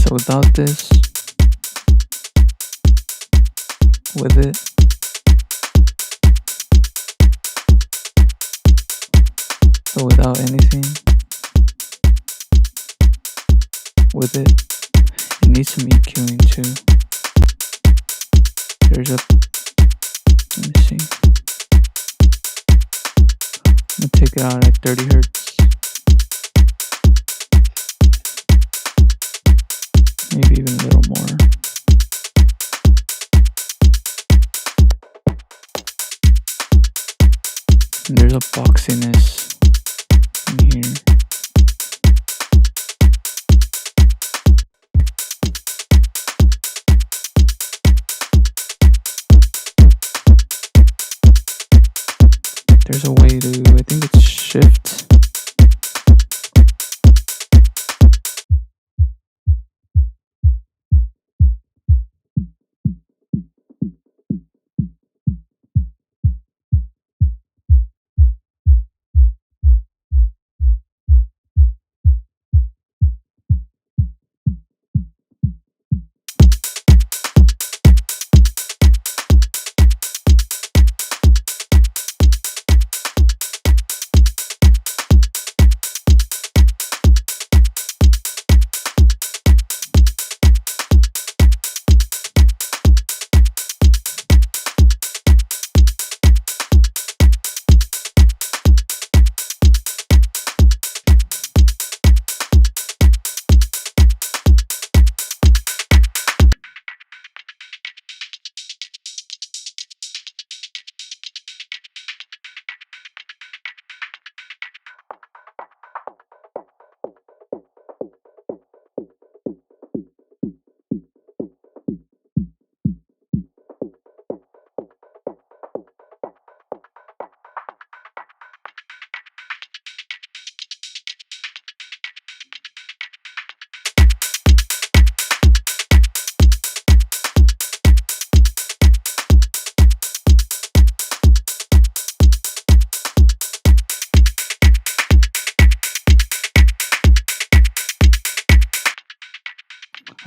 A: So without this, with it, so without anything, with it, it needs some EQing too. There's a, let me see, I'm gonna take it out at 30 hertz, maybe even a little more. And there's a boxiness in here. There's a way to, I think it's shift.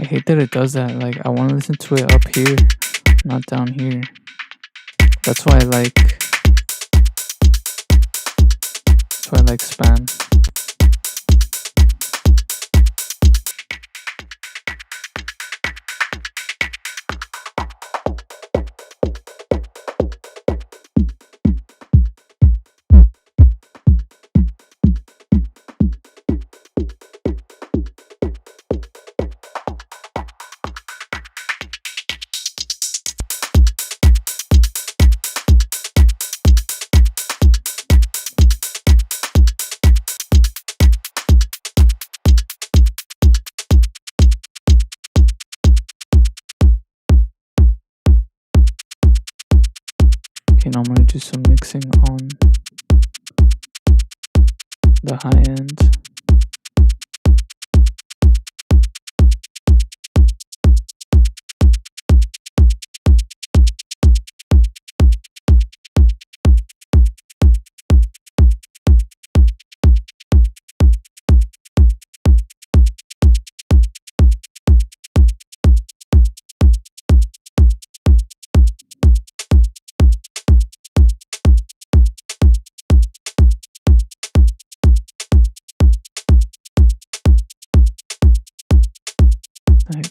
A: I hate that it does that. Like, I want to listen to it up here, not down here. That's why I like span. Okay, now I'm gonna do some mixing on the high end. Right.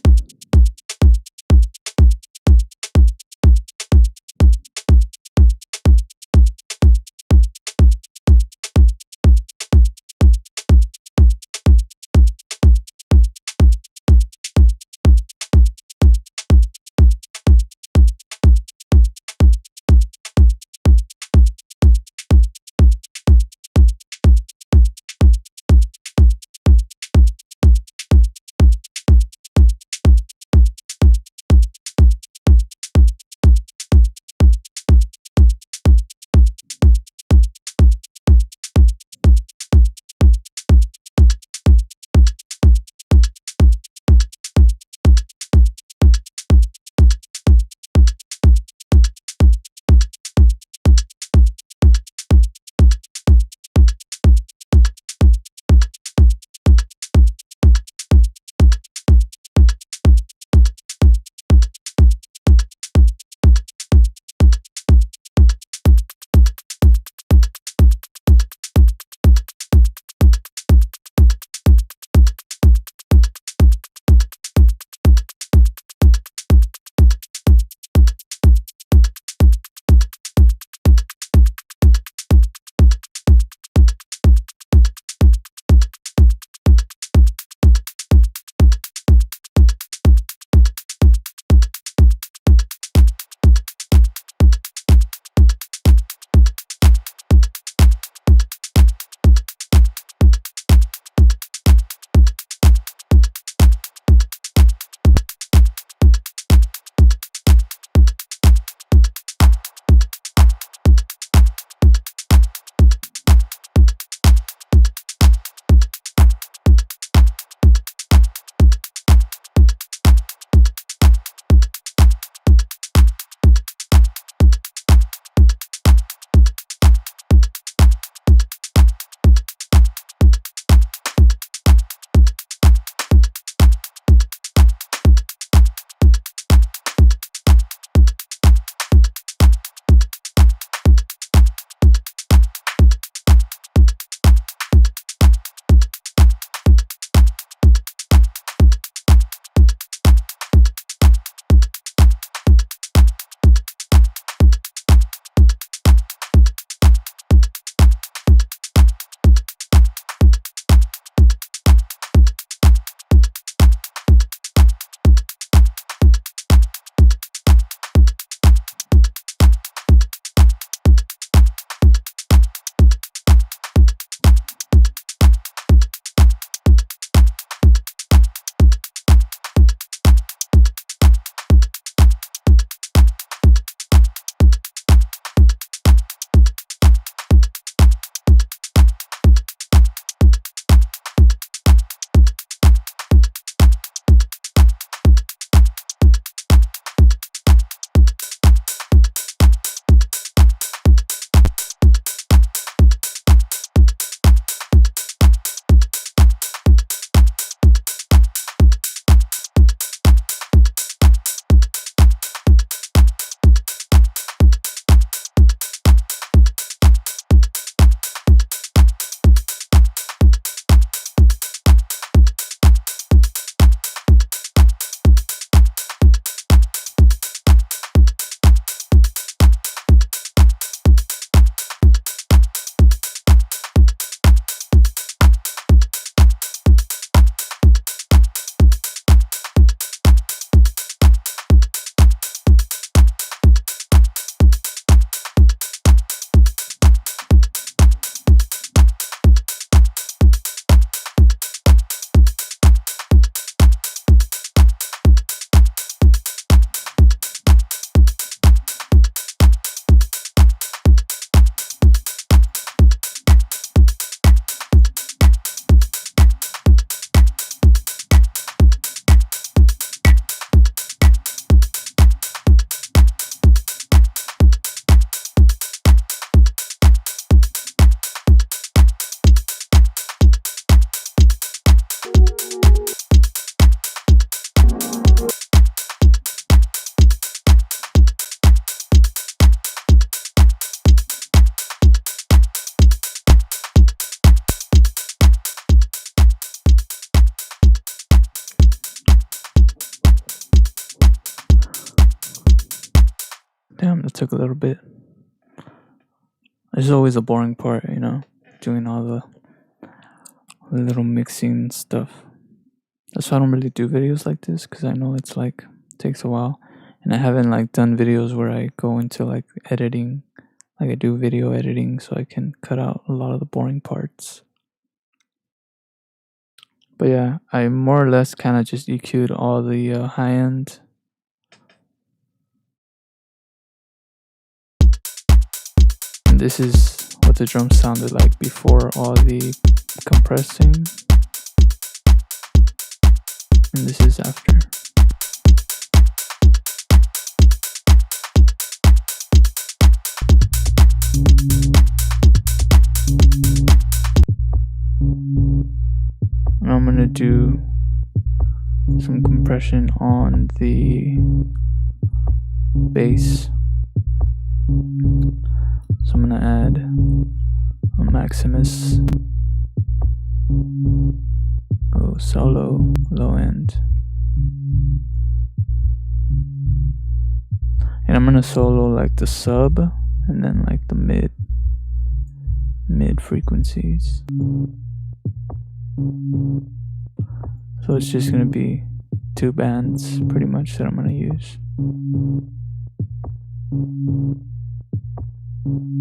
A: Damn, that took a little bit. There's always a boring part, you know, doing all the little mixing stuff. That's why I don't really do videos like this, because I know it's like takes a while, and I haven't like done videos where I go into like editing, like I do video editing, so I can cut out a lot of the boring parts. But yeah, I more or less kind of just EQ'd all the high end. And this is what the drums sounded like before all the compressing. And this is after. And I'm gonna do some compression on the bass. So I'm gonna add a Maximus, go solo, low end. And I'm gonna solo like the sub and then like the mid frequencies. So it's just gonna be 2 bands pretty much that I'm gonna use.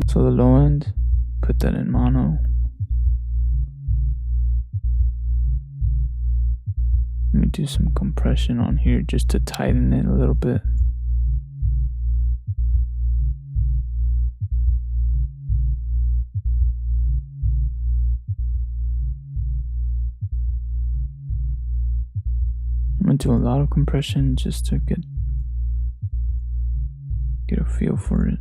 A: So the low end, put that in mono. Let me do some compression on here just to tighten it a little bit. I'm gonna do a lot of compression just to get a feel for it.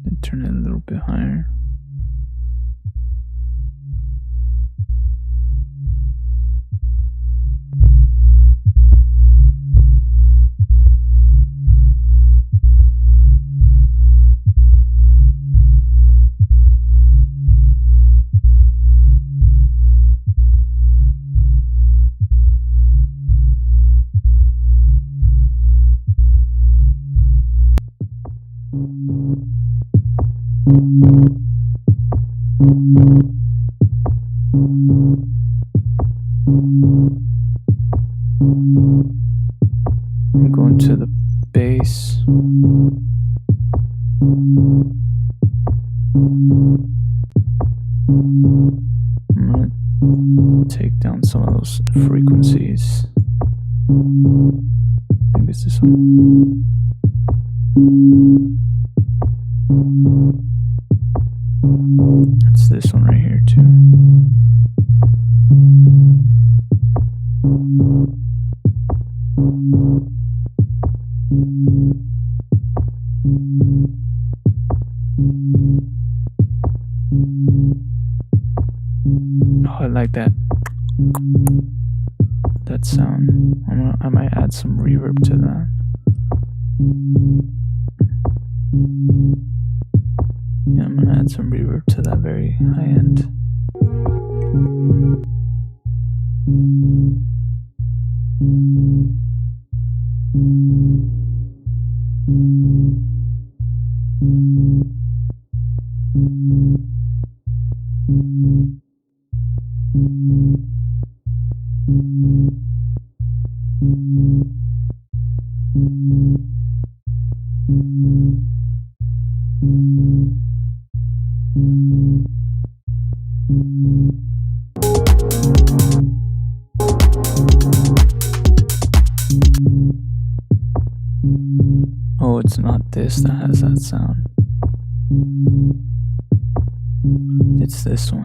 A: Then turn it a little bit higher. I'm going to the bass. I'm gonna take down some of those frequencies. I think it's this one. It's this one right here too. Oh, I like that sound. I might add some reverb to that. Yeah, I'm gonna add some reverb to that very high end. Oh, it's not this that has that sound. It's this one.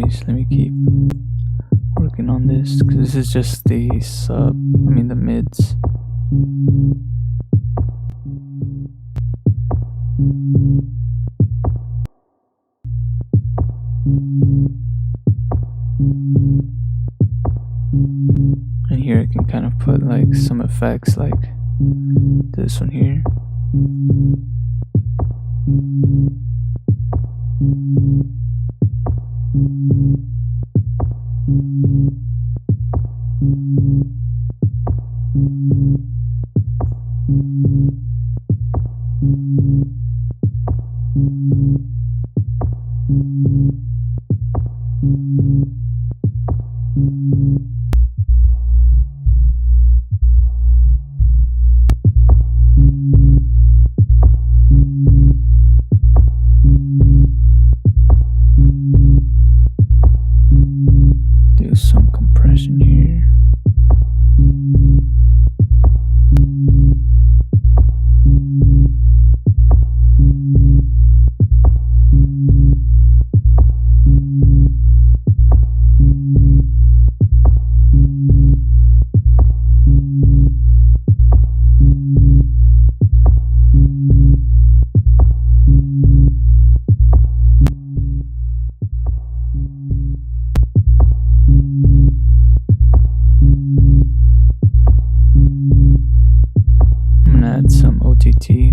A: Anyways, let me keep working on this because this is just the the mids. And here I can kind of put like some effects like this one here. Do some compression here. I'm gonna add some OTT.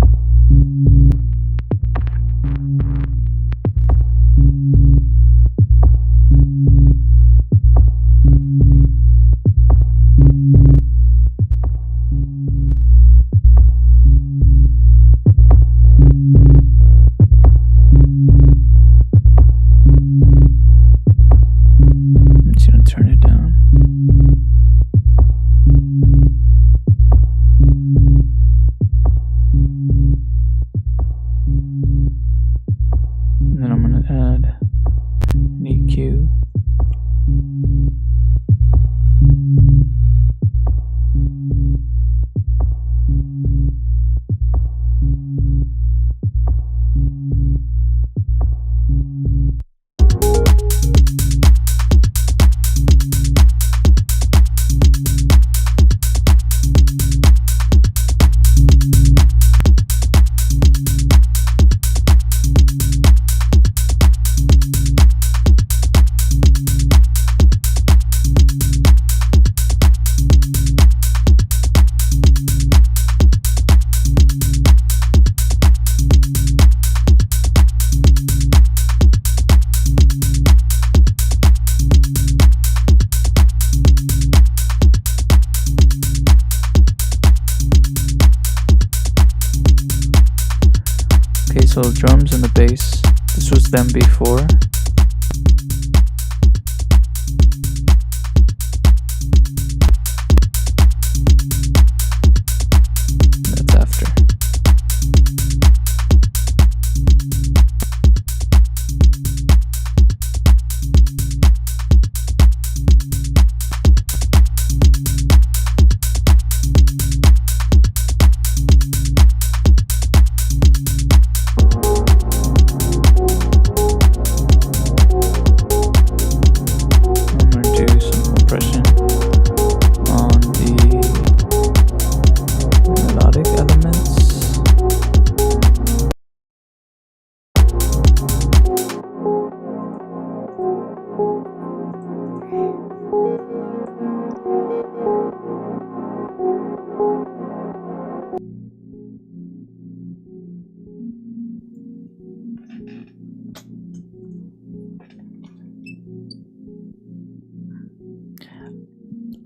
A: I'm just gonna turn it down. And then I'm gonna add an EQ. Okay, so drums and the bass. This was them before. That's after.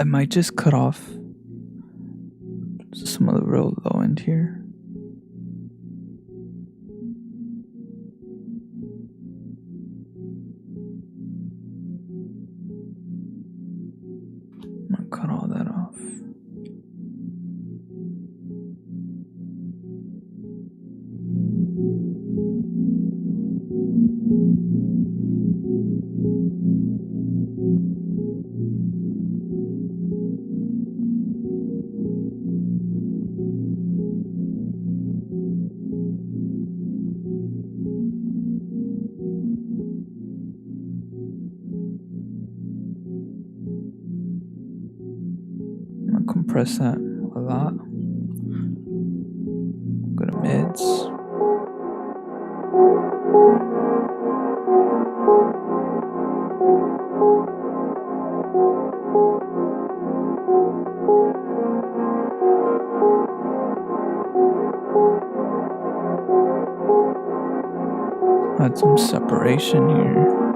A: I might just cut off some of the real low end here. I'm gonna cut all that off. press that a lot. Go to mids. Add some separation here.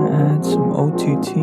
A: Add some OTT.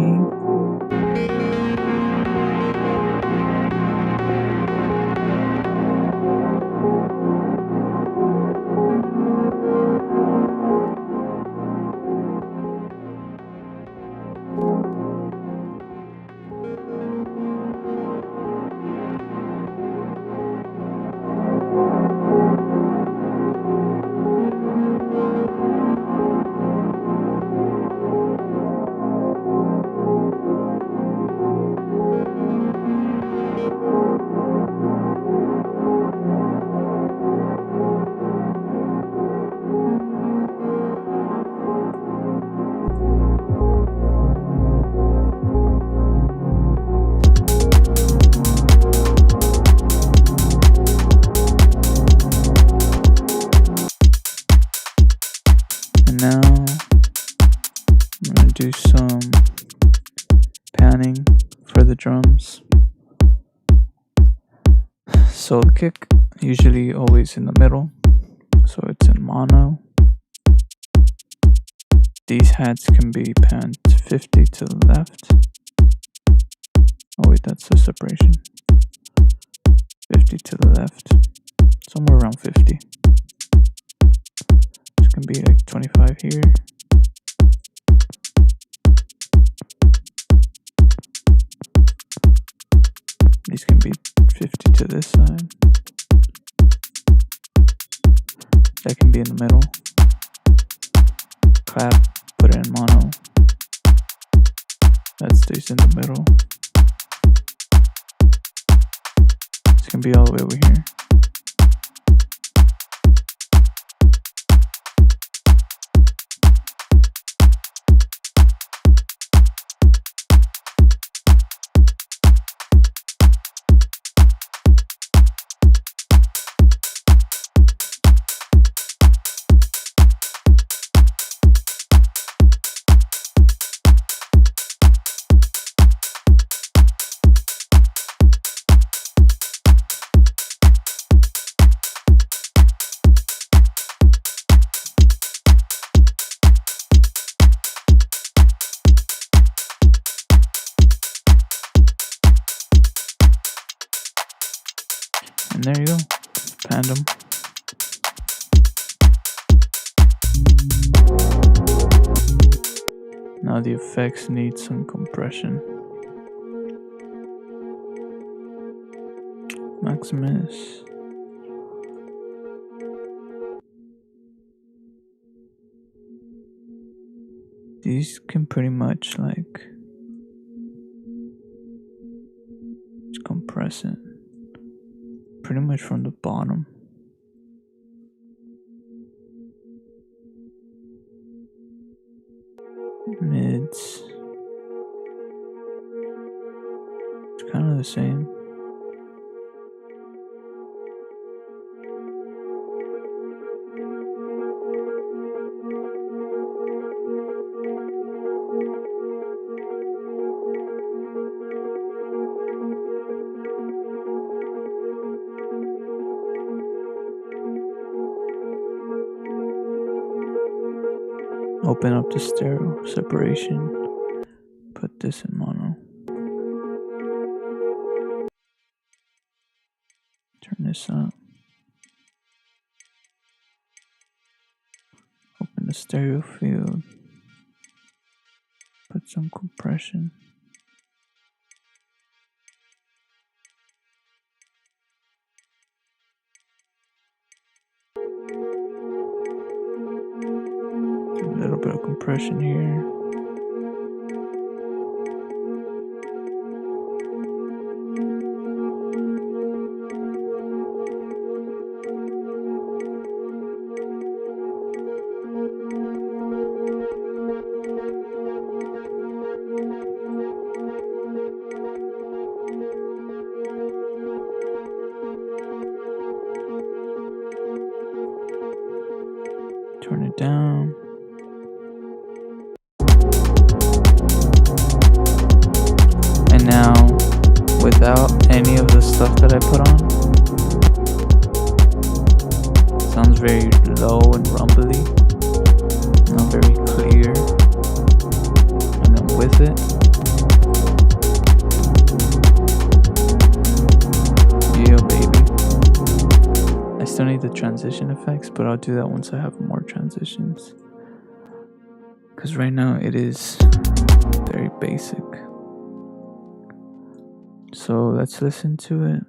A: Now I'm gonna do some panning for the drums. So kick, usually always in the middle, so it's in mono. These hats can be panned 50 to the left. Oh wait, that's the separation. 50 to the left, somewhere around 50. Can be like 25 here. These can be 50 to this side. That can be in the middle. Clap, put it in mono. That stays in the middle. This can be all the way over here. And there you go. Panned them. Now the effects need some compression. Maximus. These can pretty much like just compress it pretty much from the bottom. Mids. It's kind of the same. Open up the stereo separation, put this in mono. Turn this up. Open the stereo field, put some compression. A little bit of compression here. Turn it down. And now, without any of the stuff that I put on, sounds very low and rumbly, not very clear. And then with it, yeah baby. I still need the transition effects, but I'll do that once I have more transitions. Because right now it is very basic. So let's listen to it.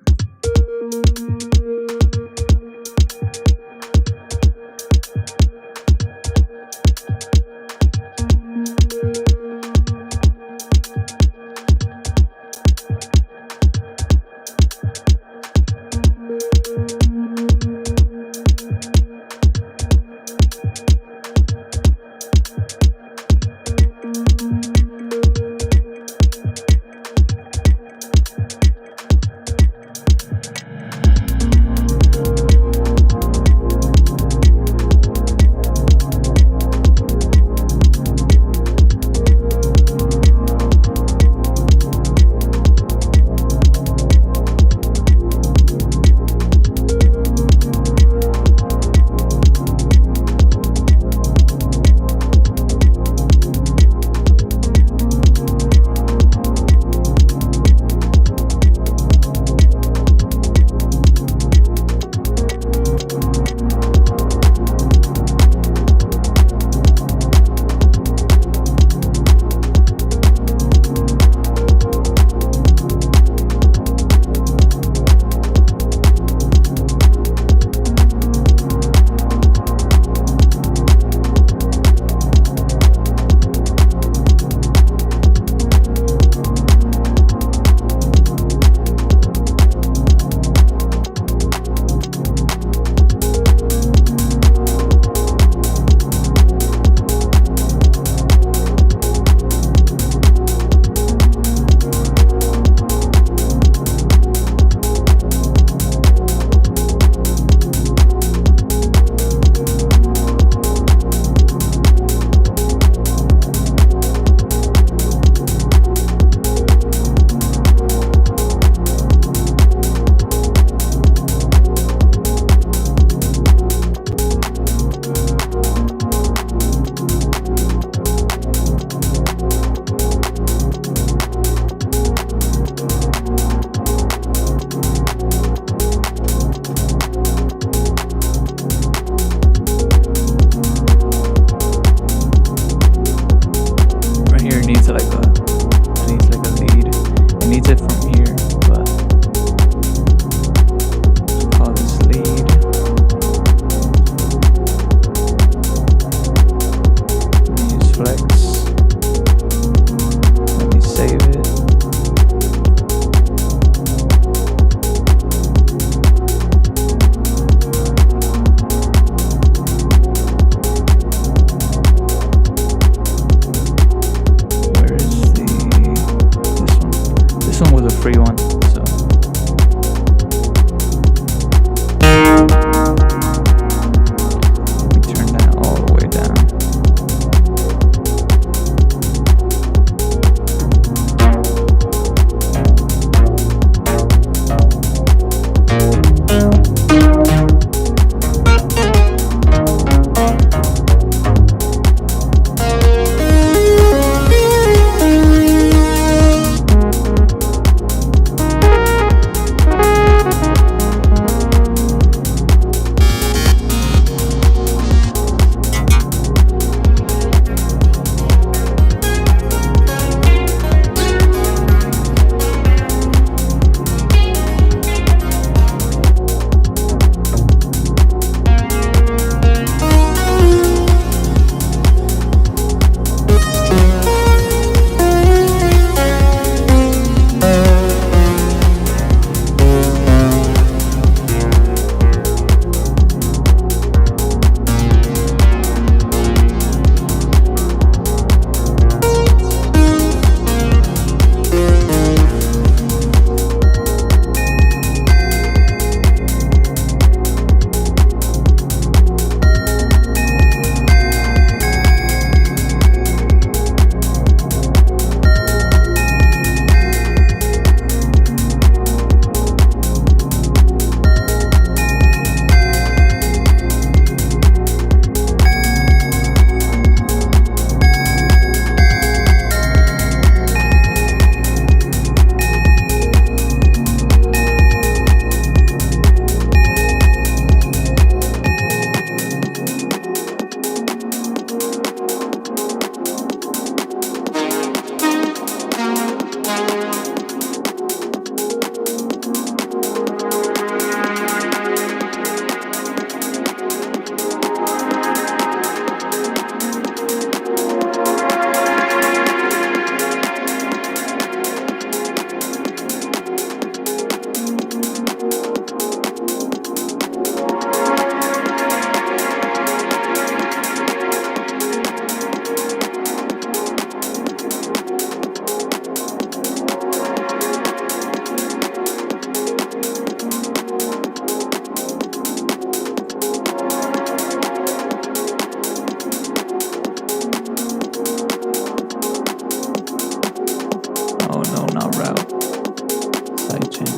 A: sidechain.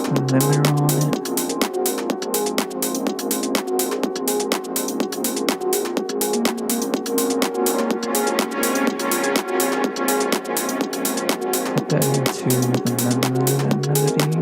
A: Put a limiter on it. Put that into the melody.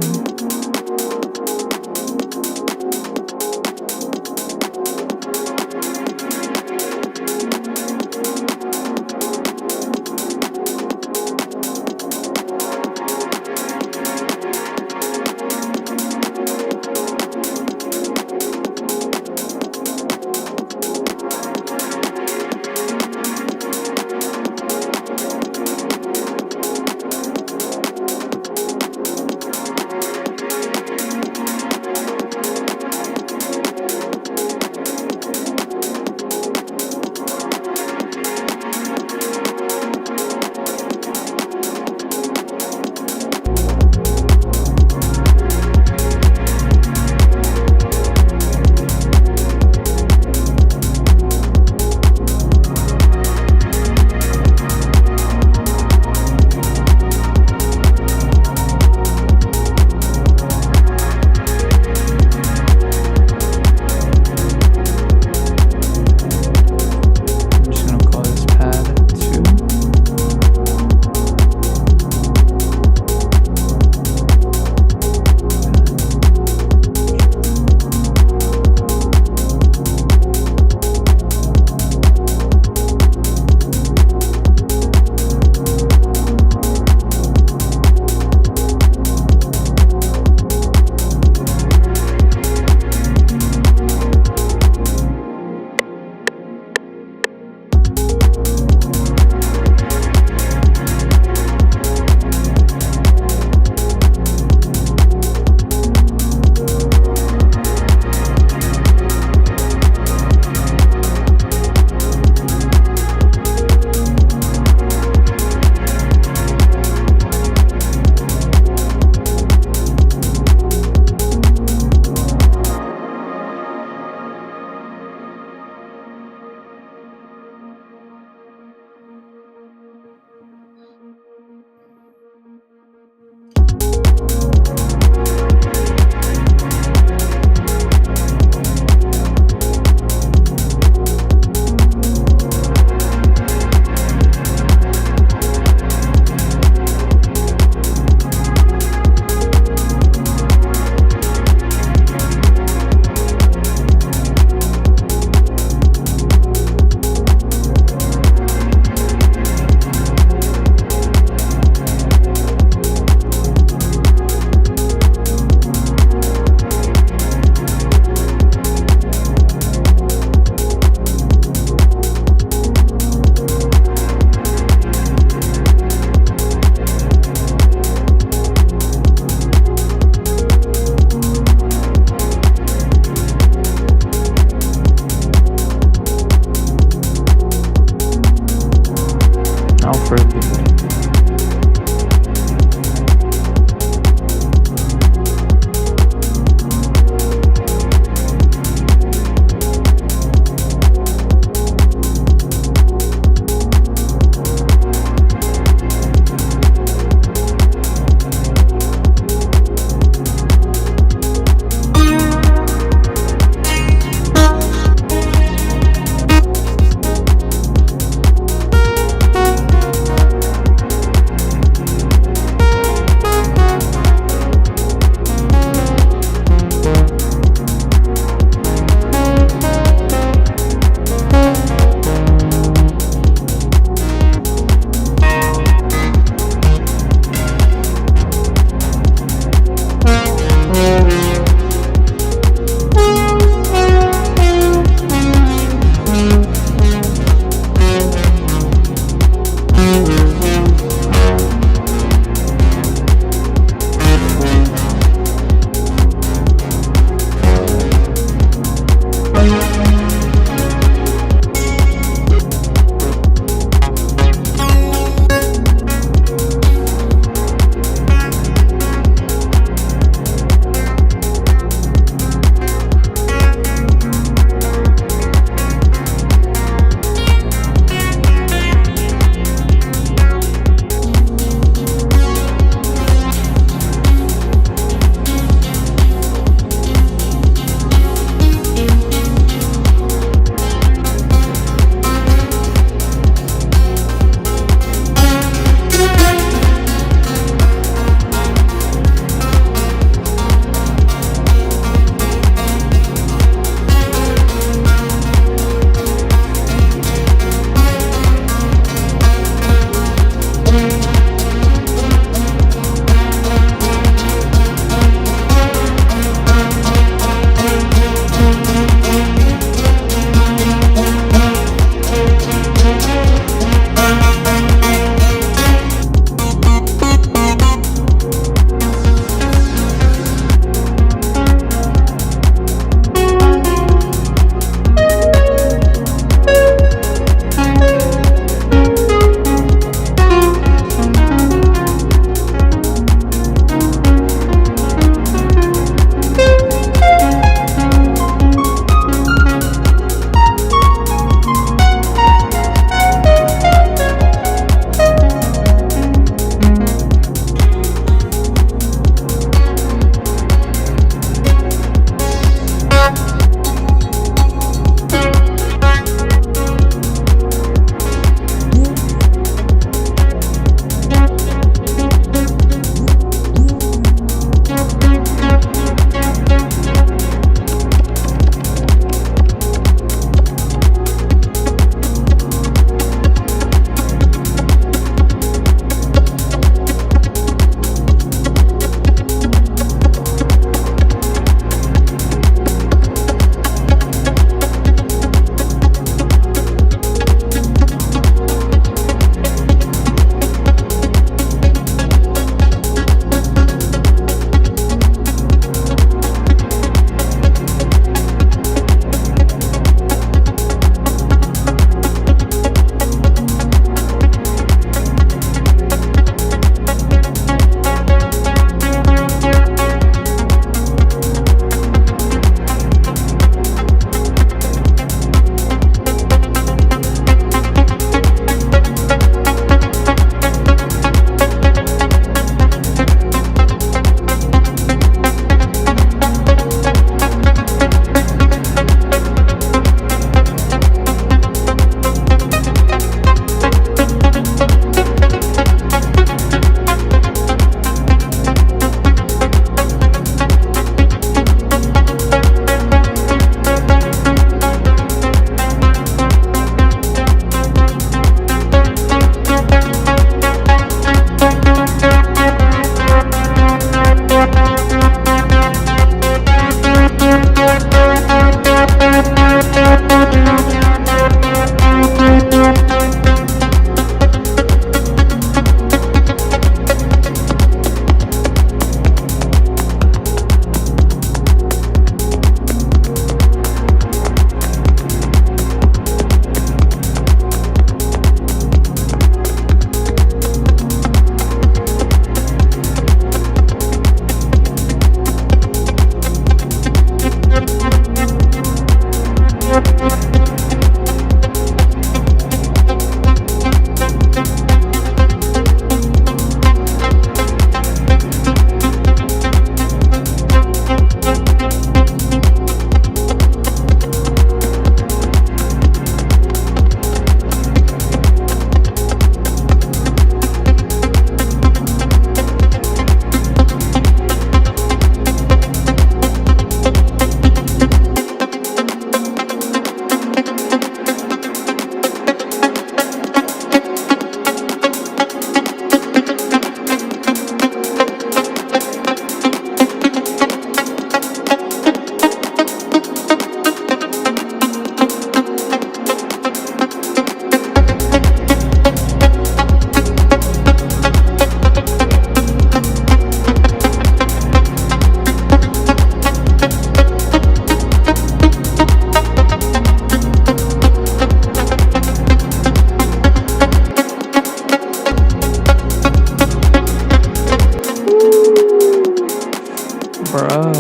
A: bro.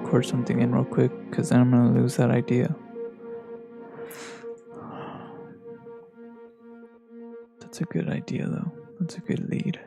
A: Record something in real quick, because then I'm gonna lose that idea. That's a good idea though. That's a good lead.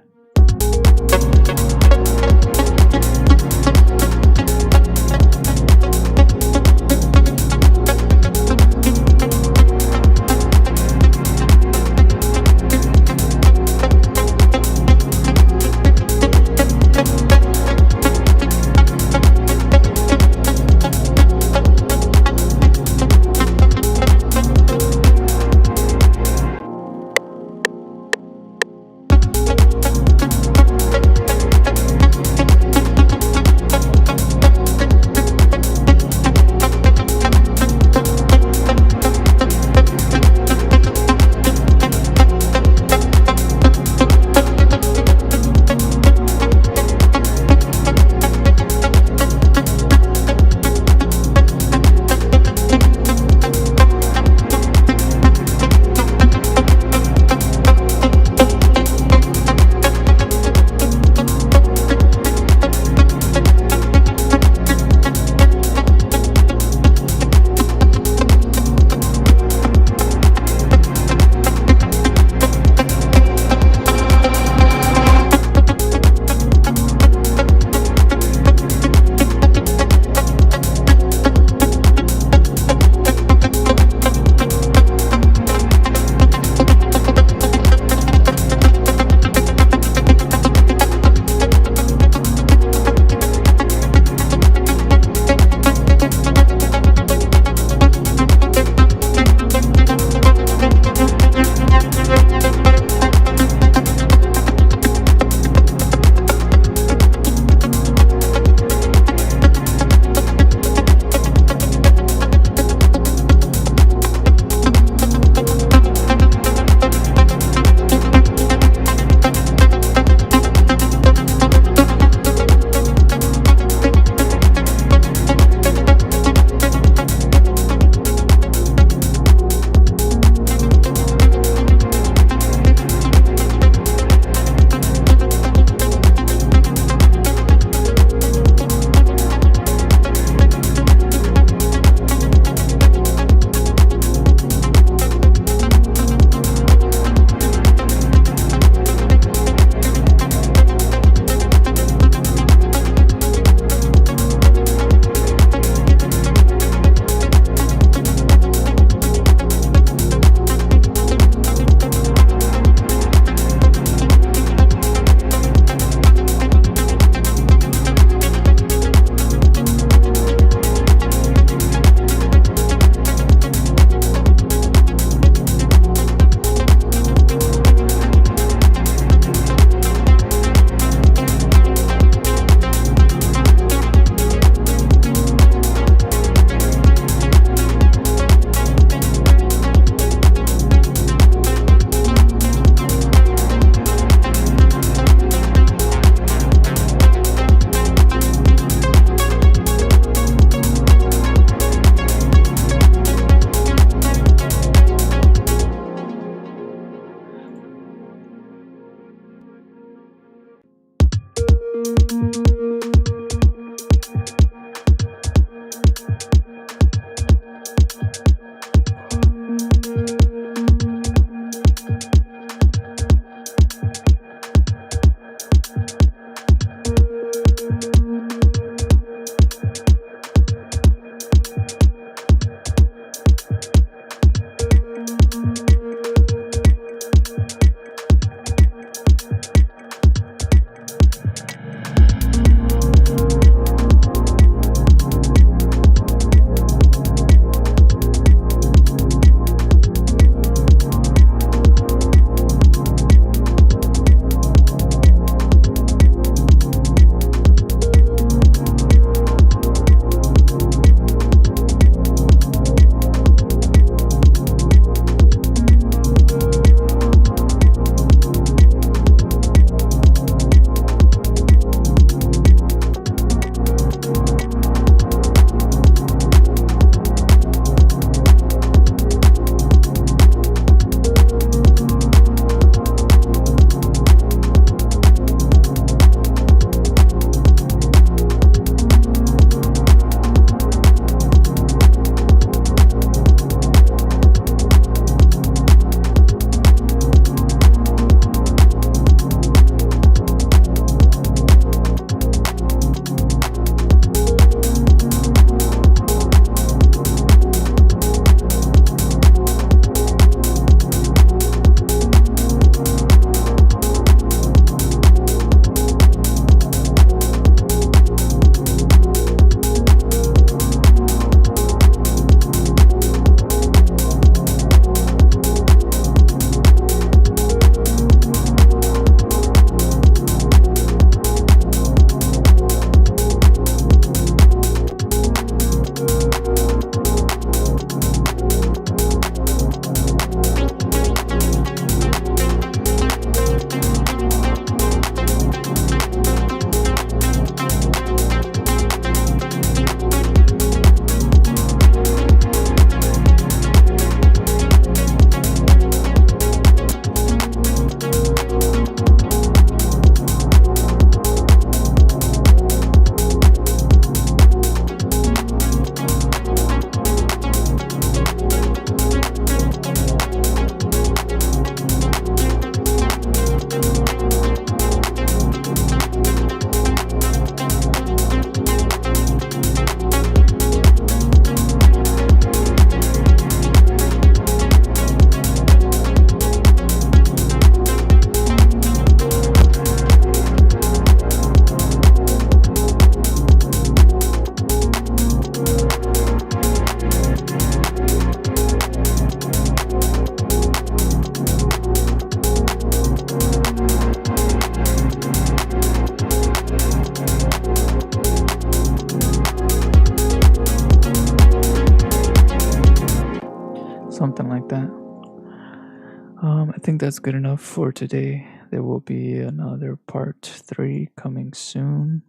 A: I think that's good enough for today. There will be another part 3 coming soon,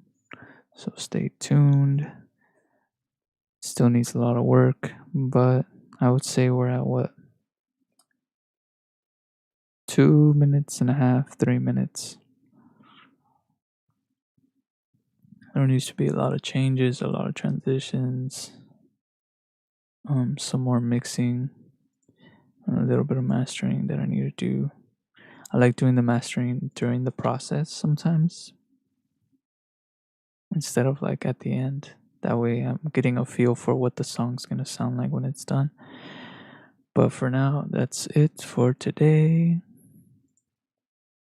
A: so stay tuned. Still needs a lot of work, but I would say we're at what, 2 minutes and a half, 3 minutes. There needs to be a lot of changes, a lot of transitions, some more mixing, and a little bit of mastering that I need to do. I like doing the mastering during the process sometimes instead of like at the end. That way I'm getting a feel for what the song's gonna sound like when it's done. But for now, that's it for today.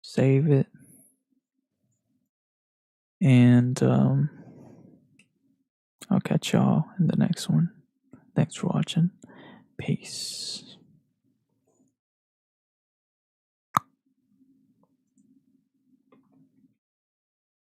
A: Save it. And I'll catch y'all in the next one. Thanks for watching. Peace.